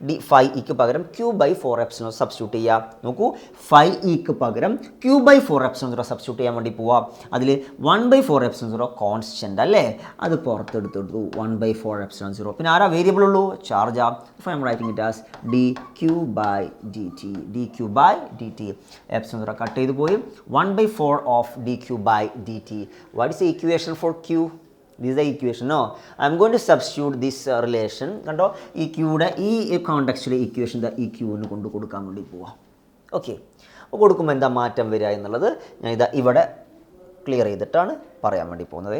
d phi E ക്ക് പകരം q by 4 epsilon substitute ചെയ്യുക. നോക്കൂ, phi E ക്ക് പകരം q by 4 epsilon 0 substitute ചെയ്യാൻ വേണ്ടി പോവാം. അതിൽ 1/4 epsilon 0 കോൺസ്റ്റൻ്റ് അല്ലേ, അത് പുറത്തെടുത്തു 1/4 epsilon 0. പിന്നെ ആരാ വേരിയബിൾ ഉള്ളൂ? ചാർജാ. I'm writing it as dq by dt. epsilon 0 cut ചെയ്ത് പോയി 1/4 of dq by dt. What is the equation for q? This is the equation. No, I am going to substitute this relation. കണ്ടോ ഈ ക്യൂടെ ഈ കോണ്ടെക്സ്റ്റിലെ equation ഈ ക്യൂവിന് കൊണ്ട് കൊടുക്കാൻ വേണ്ടി പോവാം. ഓക്കെ, അപ്പോൾ കൊടുക്കുമ്പോൾ എന്താ മാറ്റം വരിക എന്നുള്ളത് ഞാൻ ഇതാ ഇവിടെ ക്ലിയർ ചെയ്തിട്ടാണ് പറയാൻ വേണ്ടി പോകുന്നത്.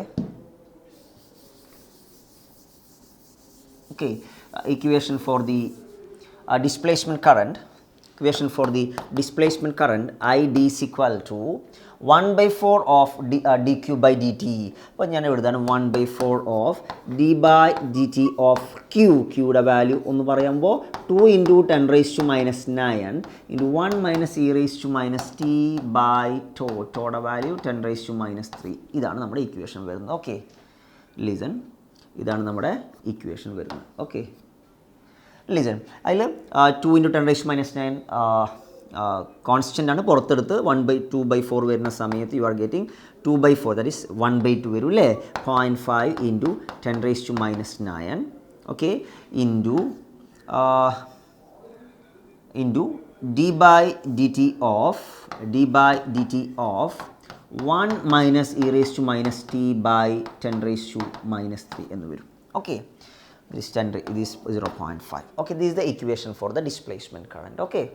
Okay, equation for the displacement current. Equation for the displacement current ID is equal to 1/4 of dq by dt. അപ്പോൾ ഞാൻ എഴുതാണ് 1/4 of d by dt of q. Qയുടെ വാല്യൂ ഒന്ന് പറയുമ്പോൾ 2 into 10 raised to minus 9 into 1 minus e raised to minus t by tau. Tauയുടെ value 10 raised to minus 3. ഇതാണ് നമ്മുടെ equation വരുന്നത്. ഓക്കെ, ലിസൺ, ഇതാണ് നമ്മുടെ ഇക്വേഷൻ വരുന്നത്. ഓക്കെ, ലിസൺ, അതിൽ 2 into 10 raised to minus 9 constant ആണ്, പുറത്തെടുത്ത് 1/2/4 വരുന്ന സമയത്ത് you are getting 2/4, that is 1/2 വരും അല്ലേ. 0.5 into 10 raised to minus 9, okay, into d by dt of 1 minus e raised to minus t by 10 raised to minus 3 എന്ന് വരും. Okay, this 0.5. Okay, this is the equation for the displacement current. Okay,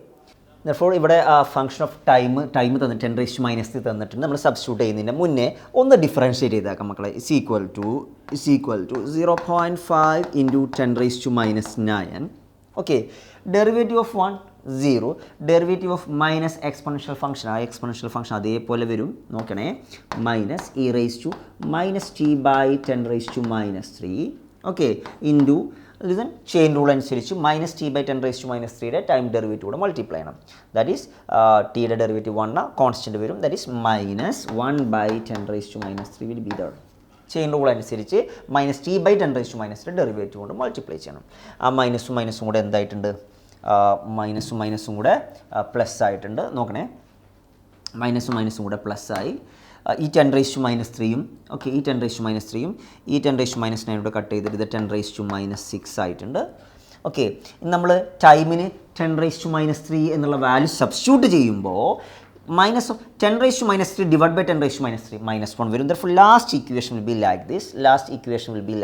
therefore ഇവിടെ function of time തന്നിട്ട് 10 raised to minus 3 തന്നിട്ടുണ്ട്. നമ്മൾ substitute ചെയ്യുന്നതിന് മുന്നേ ഒന്ന് differentiate ചെയ്തേക്കാം മക്കളെ. is equal to 0.5 into 10 raised to minus 9. Okay, derivative of 1 0, derivative of minus exponential function, ആ എക്സ്പൊണൻഷ്യൽ ഫംഗ്ഷൻ അതേപോലെ വരും. നോക്കണേ, minus e raised to minus t by 10 raised to minus 3. Okay, into listen chain rule അനുസരിച്ച് minus t by 10 raised to minus 3യുടെ time ഡെറിവേറ്റീവോടെ multiply ചെയ്യണം. That is ടിയുടെ derivative 1 constant വരും. That is minus 1 by 10 raised to minus 3 will be there. Chain rule അനുസരിച്ച് minus t by 10 raised to minus 3 derivative കൊണ്ട് multiply ചെയ്യണം. ആ മൈനസും കൂടെ എന്തായിട്ടുണ്ട്, മൈനസും കൂടെ പ്ലസ് ആയിട്ടുണ്ട്. നോക്കണേ, മൈനസും കൂടെ പ്ലസ് ആയി. ഈ 10 raised to minus 3യും ഓക്കെ, ഈ 10 raised to minus 3യും ഈ 10 raised to minus 9 കൂടെ കട്ട് ചെയ്തിട്ട് ഇത് 10 raised to minus 6 ആയിട്ടുണ്ട്. ഓക്കെ, നമ്മൾ ടൈമിന് 10 raised to minus 3 എന്നുള്ള വാല്യൂ സബ്സ്റ്റിറ്റ്യൂട്ട് ചെയ്യുമ്പോൾ minus of 10 raised to minus 3 divided by 10 raised to minus 3 minus 1 വരും. Therefore last equation will be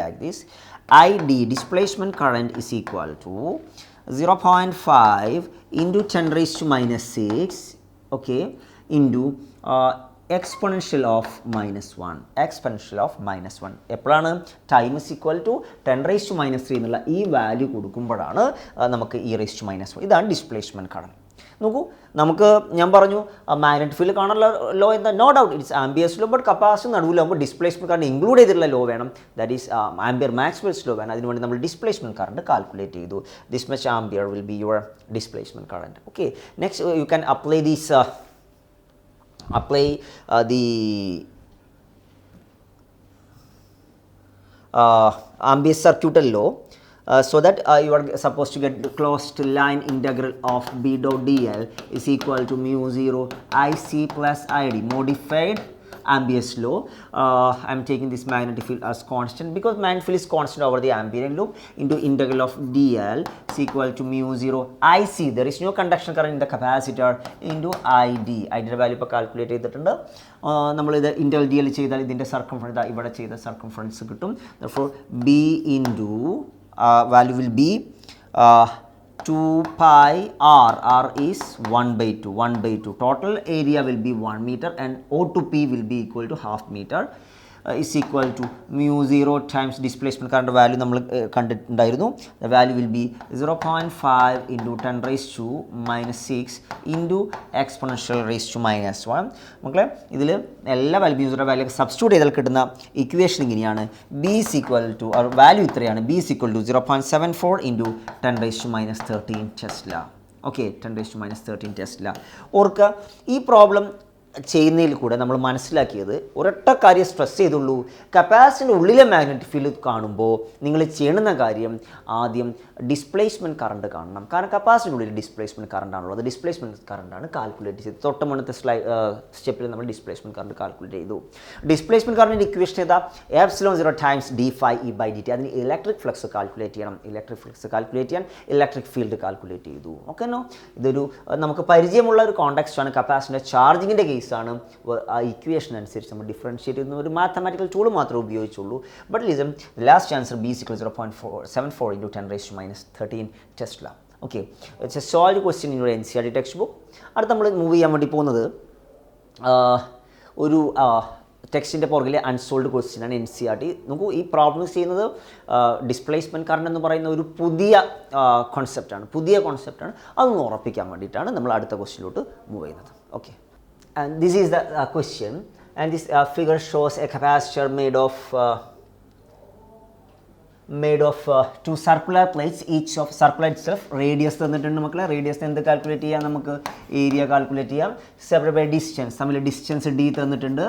like this. ID, displacement current, is equal to 0.5 into 10 raised to minus 6, okay, into exponential of minus 1. എപ്പോഴാണ് time is equal to 10 raised to minus 3 എന്നുള്ള ഈ value കൊടുക്കുമ്പോഴാണ് നമുക്ക് e raised to minus 1. ഇതാണ് displacement current. നോക്കൂ, നമുക്ക് ഞാൻ പറഞ്ഞു magnetic field കാണാനുള്ള ലോ എന്താ, no doubt it's Ampere's law. But capacity നടുവിലാകുമ്പോൾ ഡിസ്പ്ലേസ്മെൻറ്റ് കറണ്ട് ഇൻക്ലൂഡ് ചെയ്തിട്ടുള്ള ലോ വേണം. That is Ampere Maxwell's law വേണം. അതിനുവേണ്ടി നമ്മൾ ഡിസ്പ്ലേസ്മെൻറ്റ് കറണ്ട് കാൽക്കുലേറ്റ് ചെയ്തു. This much ampere will be your displacement current. Okay, next you can apply the Ambius circuital law, so that you are supposed to get the closed line integral of B dot dl is equal to mu 0 IC plus ID, modified Ambius law. I am taking this magnetic field as constant because magnetic field is constant over the Ambien loop into integral of dl is equal to mu 0 IC. There is no conduction current in the capacitor into ID. ID value ഇപ്പോൾ calculate ചെയ്തിട്ടുണ്ട്. നമ്മളിത് integral dl ചെയ്താൽ ഇതിൻ്റെ circumference ഇവിടെ ചെയ്ത circumference കിട്ടും. therefore B into value will be 2 pi r is 1/2. Total area will be 1 meter and O to P will be equal to half meter. Is equal to mu 0 times displacement current value നമ്മൾ കണ്ടിട്ടുണ്ടായിരുന്നു. The value will be 0.5 into 10 raised to minus 6 into exponential raised to minus 1. മക്കളെ, ഇതിൽ എല്ലാ value substitute ചെയ്താൽ കിട്ടുന്ന equation ഇങ്ങനെയാണ്. B is equal to value ഇത്രയാണ്. B is equal to 0.74 into 10 raised to minus 13 Tesla. Okay, 10 raised to minus 13 Tesla. ഓർക്കുക, ഈ problem ചെയ്യുന്നതിൽ കൂടെ നമ്മൾ മനസ്സിലാക്കിയത് ഒരൊറ്റ കാര്യം സ്ട്രെസ് ചെയ്തുള്ളൂ. കപ്പാസിറ്റിൻ്റെ ഉള്ളിലെ മാഗ്നറ്റിക് ഫീൽഡ് കാണുമ്പോൾ നിങ്ങൾ ചെയ്യുന്ന കാര്യം ആദ്യം ഡിസ്പ്ലേസ്മെൻറ്റ് കറണ്ട് കാണണം. കാരണം കപ്പാസിറ്റിൻ്റെ ഉള്ളിൽ ഡിസ്പ്ലേസ്മെൻറ്റ് കറണ്ട് ആണുള്ളത്. ഡിസ്പ്ലേസ്മെൻറ്റ് കറണ്ടാണ് കാൽക്കുലേറ്റ് ചെയ്തത്. തൊട്ട് മുന്നത്തെ സ്റ്റെപ്പിൽ നമ്മൾ ഡിസ്പ്ലേസ്മെൻറ്റ് കറണ്ട് കാൽക്കുലേറ്റ് ചെയ്തു. ഡിസ്പ്ലേസ്മെൻറ്റ് കറണ്ടിൻ്റെ ഇക്വേഷൻ ഏതാ, എപ്സിലോൺ 0 ടൈംസ് d∅e/dt. അതിന് ഇലക്ട്രിക് ഫ്ലക്സ് കാൽക്കുലേറ്റ് ചെയ്യണം. ഇലക്ട്രിക് ഫീൽഡ് കാൽക്കുലേറ്റ് ചെയ്തു. ഓക്കെ നോ, ഇതൊരു നമുക്ക് പരിചയമുള്ള ഒരു കോണ്ടെക്സ്റ്റ് ആണ്. കപ്പാസിറ്റിൻ്റെ ചാർജിങ്ങിൻ്റെ കേസിൽ കേസാണ് ആ ഇക്വേഷൻ അനുസരിച്ച് നമ്മൾ ഡിഫറൻഷിയേറ്റ് ചെയ്യുന്ന ഒരു മാത്തമാറ്റിക്കൽ ടൂൾ മാത്രമേ ഉപയോഗിച്ചുള്ളൂ. But listen last answer B = 0.74 × 10⁻⁻13 tesla. Okay, it's a solve question in your NCERT textbook. അടുത്ത് നമ്മൾ മൂവ് ചെയ്യാൻ വേണ്ടി പോകുന്നത് ഒരു ടെക്സ്റ്റിൻ്റെ പുറകിലെ അൺസോൾഡ് ക്വസ്റ്റ്യനാണ് NCERT. നോക്കൂ, ഈ പ്രോബ്ലംസ് ചെയ്യുന്നത് ഡിസ്പ്ലേസ്മെൻറ്റ് കറണ്ട് എന്ന് പറയുന്ന ഒരു പുതിയ കോൺസെപ്റ്റാണ്. അതൊന്ന് ഉറപ്പിക്കാൻ വേണ്ടിയിട്ടാണ് നമ്മൾ അടുത്ത ക്വസ്റ്റ്യനിലോട്ട് മൂവ് ചെയ്യുന്നത്. Okay, and this is the question and this figure shows A capacitor made of two circular plates, each of circular itself radius തന്നിട്ടുണ്ട് മക്കളെ. റേഡിയസ് എന്ത് കാൽക്കുലേറ്റ് ചെയ്യാം? നമുക്ക് ഏരിയ കാൽക്കുലേറ്റ് ചെയ്യാം. സെപ്പറേറ്റ് ബൈ ഡിസ്റ്റൻസ്, തമ്മിൽ ഡിസ്റ്റൻസ് d തന്നിട്ടുണ്ട്.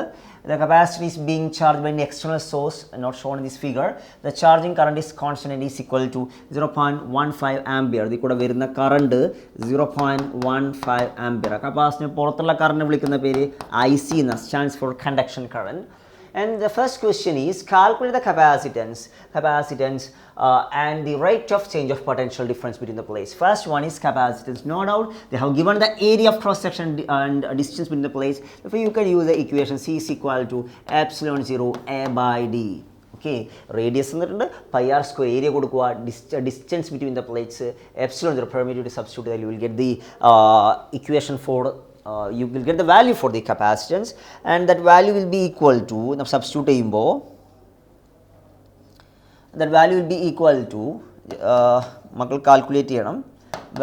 The capacitor is being charged by an external source not shown in this figure. The charging current is constant and is equal to 0.15 ampere. ഇതിൽ കൂടെ വരുന്ന current 0.15 ampere. കപ്പാസിറ്ററിന് പുറത്തുള്ള current വിളിക്കുന്ന പേര് IC എന്ന്, stands for conduction current. And the first question is calculate the capacitance and the rate of change of potential difference between the plates. First one is capacitance. No doubt they have given the area of cross section and distance between the plates. Therefore you can use the equation C is equal to epsilon 0 A by D. Okay, radius എന്നിട്ടുണ്ട് pi r square, area കൊടുക്കുക, distance between the plates epsilon 0. Permitted to substitute that, you will get the equation for you will get the value for the capacitance, and that value will be equal to, now substitute ചെയ്യുമ്പോൾ that value will be equal to മക്കൾ calculate ചെയ്യണം.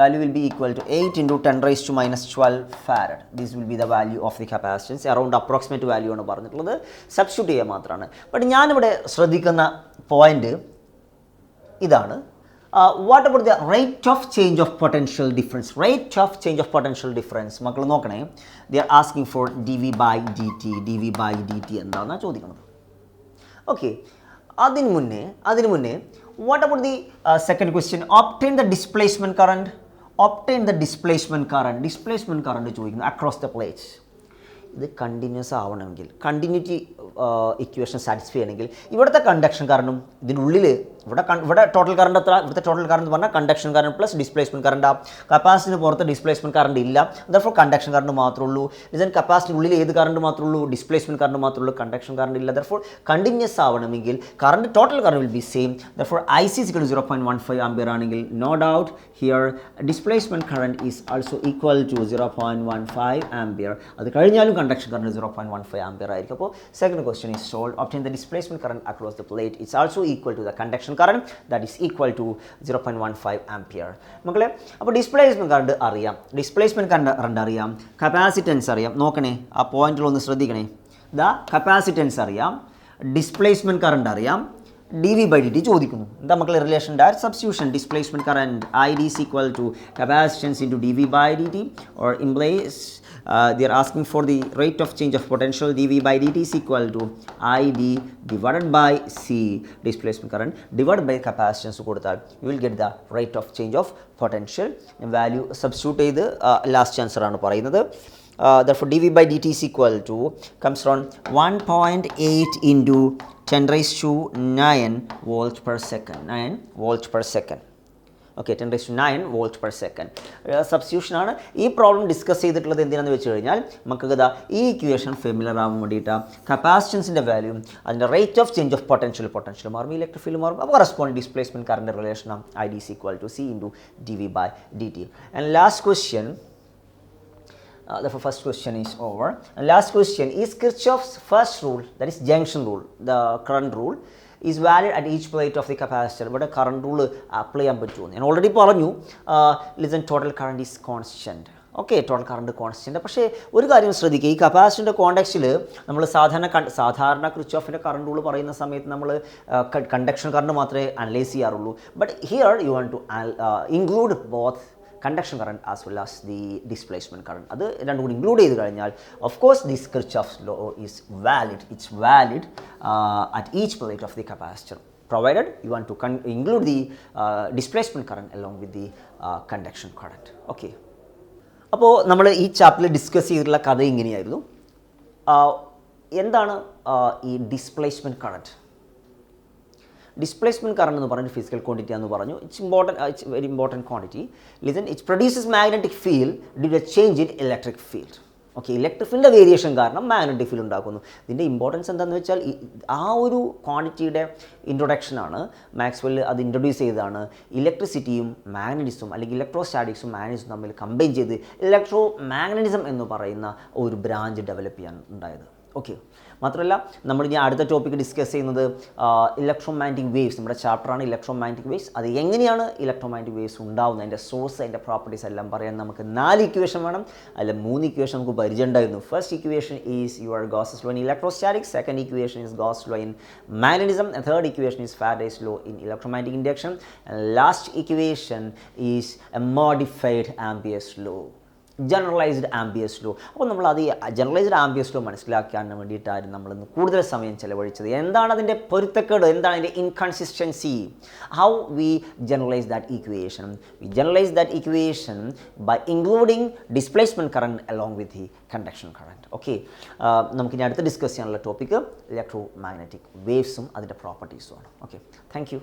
Value will be equal to 8 × 10⁻⁻12 farad. This will be the value of the capacitance. Around approximate value ആണ് പറഞ്ഞിട്ടുള്ളത്, substitute ചെയ്യാൻ മാത്രമാണ്. But ഞാനിവിടെ ശ്രദ്ധിക്കുന്ന point ഇതാണ്. What about the rate of change of potential difference? മക്കൾ നോക്കണേ, they are asking for dV/dt. എന്താണെന്നാണ് ചോദിക്കുന്നത്. ഓക്കെ, അതിന് മുന്നേ what about the second question? Obtain the displacement current. Displacement current ചോദിക്കുന്നു across the plates. ഇത് കണ്ടിന്യൂസ് ആവണമെങ്കിൽ, കണ്ടിന്യൂറ്റി ഇക്വേഷൻ സാറ്റിസ്ഫൈ ചെയ്യണമെങ്കിൽ ഇവിടുത്തെ കണ്ടക്ഷൻ കറണ്ടും ഇതിനുള്ളിൽ ഇവിടെ ടോട്ടൽ കറണ്ട് എത്ര? ഇവിടുത്തെ ടോട്ടൽ കറണ്ട് എന്ന് പറഞ്ഞാൽ conduction current plus displacement current. കപ്പാസിറ്റിന് പുറത്ത് ഡിസ്പ്ലേസ്മെൻറ്റ് കറണ്ട് ഇല്ല, ദർഫോർ കണ്ടക്ഷൻ കറണ്ട് മാത്രമേ ഉള്ളൂ. ഇതിന് കപ്പാസിറ്റി ഉള്ളിൽ ഏത് കറണ്ട് മാത്രമേ ഉള്ളൂ? ഡിസ്പ്ലേസ്മെൻറ്റ് കറണ്ട് മാത്രമേ ഉള്ളൂ, കണ്ടക്ഷൻ കറണ്ട് ഇല്ല. ദർഫോർ കണ്ടിന്യൂസ് ആവണമെങ്കിൽ current, total current will be same. Therefore IC = 0.15 ampere ആണെങ്കിൽ no doubt here displacement current is also equal to 0.15 ampere. അത് കഴിഞ്ഞാലും കണ്ടക്ഷൻ കറണ്ട് 0.15 ampere ആയിരിക്കും. അപ്പോൾ second question is solve. Obtain the displacement current across the plate. It's also equal to the conduction current, that is equal to 0.15 ampere. മക്കളെ, അപ്പോൾ displacement current അറിയാം, capacitance അറിയാം. നോക്കണേ, ആ പോയിന്റിലൊന്ന് ശ്രദ്ധിക്കണേ. കപ്പാസിറ്റൻസ് അറിയാം, ഡിസ്പ്ലേസ്മെൻറ്റ് കറണ്ട് അറിയാം, dV/dt ചോദിക്കുന്നു. എന്താ മക്കളെ relation? Direct substitution. Displacement current ID is equal to capacitance into dV/dt, or implies they are asking for the rate of change of potential. dV/dt is equal to ID divided by C, displacement current, divided by capacitance കൊടുത്താൽ you will get the rate of change of potential. Value substitute ചെയ്ത് last answer ആണ് പറയുന്നത്. Therefore dV/dt is equal to comes from 1.8 into 10⁻⁹ volts per second. 9 volts per second. Okay, 10⁻⁹ volts per second. Substitution ആണ്. ഈ problem discuss ചെയ്തിട്ടുള്ളത് എന്തിനാണെന്ന് വെച്ച് കഴിഞ്ഞാൽ നമുക്ക് ഈ ഇക്വേഷൻ ഫെമിലർ ആവാൻ വേണ്ടിയിട്ടാണ്. കപ്പാസിറ്റൻസിൻ്റെ വാല്യൂ, അതിൻ്റെ rate of change of potential മാറും, ഇലക്ട്രിക് ഫീൽഡ് മാറും. അപ്പോൾ കറസ്പോണ്ടിങ് ഡിസ്പ്ലേസ്മെൻറ്റ് കറണ്ട് റിലേഷനാണ് ID is equal to C into dV/dt. And last question. The first question is over. And last question is Kirchhoff's first rule, that is junction rule, the current rule is valid at each plate of the capacitor. But a current rule apply ചെയ്യാൻ പറ്റുമോ? ഞാൻ already പറഞ്ഞു, listen, total current is constant. Okay, total current constant. പക്ഷേ ഒരു കാര്യം ശ്രദ്ധിക്കുക, ഈ കപ്പാസിറ്ററിൻ്റെ കോണ്ടെക്സ്റ്റിൽ നമ്മൾ സാധാരണ ക്രിച്ച്ഹോഫിൻ്റെ കറണ്ട് റൂൾ പറയുന്ന സമയത്ത് നമ്മൾ കണ്ടക്ഷൻ കറണ്ട് മാത്രമേ അനലൈസ് ചെയ്യാറുള്ളൂ. But here you want to include both conduction current as well as the displacement current. അത് രണ്ടും കൂടി ഇൻക്ലൂഡ് ചെയ്ത് കഴിഞ്ഞാൽ of course this Kirchhoff's law is valid. It's valid at each plate of the capacitor, provided you want to include the displacement current along with the conduction current. Okay, അപ്പോൾ നമ്മൾ ഈ ചാപ്റ്ററിൽ discuss ചെയ്തിട്ടുള്ള കഥ ഇങ്ങനെയായിരുന്നു. എന്താണ് ഈ ഡിസ്പ്ലേസ്മെൻറ്റ് കറണ്ട്? ഡിസ്പ്ലേസ്മെൻറ്റ് കറണ്ട് എന്ന് പറഞ്ഞ ഫിസിക്കൽ ക്വാണ്ടിറ്റി എന്ന് പറഞ്ഞു. It's very important quantity. Listen, it produces magnetic field due to a change in electric field. Okay, electric ഫീൽഡിൻ്റെ വേരിയേഷൻ കാരണം മാഗ്നറ്റിക് ഫീൽഡ് ഉണ്ടാക്കുന്നു. ഇതിൻ്റെ ഇമ്പോർട്ടൻസ് എന്താണെന്ന് വെച്ചാൽ ആ ഒരു ക്വാണ്ടിറ്റിയുടെ ഇൻട്രൊഡക്ഷനാണ് മാക്സ്വെൽ അത് ഇൻട്രൊഡ്യൂസ് ചെയ്തതാണ് ഇലക്ട്രിസിറ്റിയും മാഗ്നറ്റിസും അല്ലെങ്കിൽ ഇലക്ട്രോസ്റ്റാറ്റിക്സും മാഗ്നറ്റിസും തമ്മിൽ കമ്പൈൻ ചെയ്ത് ഇലക്ട്രോ മാഗ്നറ്റിസം എന്ന് പറയുന്ന ഒരു ബ്രാഞ്ച് ഡെവലപ്പ് ചെയ്യാൻ ഉണ്ടായത്. ഓക്കെ, മാത്രമല്ല നമ്മൾ ഇനി അടുത്ത ടോപ്പിക്ക് ഡിസ്കസ് ചെയ്യുന്നത് ഇലക്ട്രോമാഗ്നറ്റിക് വേവ്സ്. നമ്മുടെ ചാപ്റ്ററാണ് ഇലക്ട്രോമാഗ്നറ്റിക് വേവ്സ്. അത് എങ്ങനെയാണ് ഇലക്ട്രോമാഗ്നറ്റിക് വേവ്സ് ഉണ്ടാകുന്നത്, അതിൻ്റെ സോഴ്സ്, അതിൻ്റെ പ്രോപ്പർട്ടീസ് എല്ലാം പറയാൻ നമുക്ക് 4 ഇക്വേഷൻ വേണം. അതിൽ 3 ഇക്വേഷൻ നമുക്ക് പരിചയം ഉണ്ടായിരുന്നു. First equation is your Gauss's law in electrostatics, second equation is Gauss law in magnetism, third equation is Faraday's law in electromagnetic induction, and last equation is a modified Ampere's law, generalised Ampere's law. അപ്പോൾ നമ്മൾ അത് generalised Ampere's law മനസ്സിലാക്കാൻ വേണ്ടിയിട്ടായിരുന്നു നമ്മളിന്ന് കൂടുതൽ സമയം ചിലവഴിച്ചത്. എന്താണ് അതിൻ്റെ പൊരുത്തക്കേട്, എന്താണ് അതിൻ്റെ inconsistency, how we generalise that equation. We generalise that equation by including displacement current along with the conduction current. Okay, നമുക്കിനി അടുത്ത് ഡിസ്കസ് ചെയ്യാനുള്ള ടോപ്പിക്ക് ഇലക്ട്രോ മാഗ്നറ്റിക് വേവ്സും അതിൻ്റെ പ്രോപ്പർട്ടീസുമാണ്. Okay, thank you.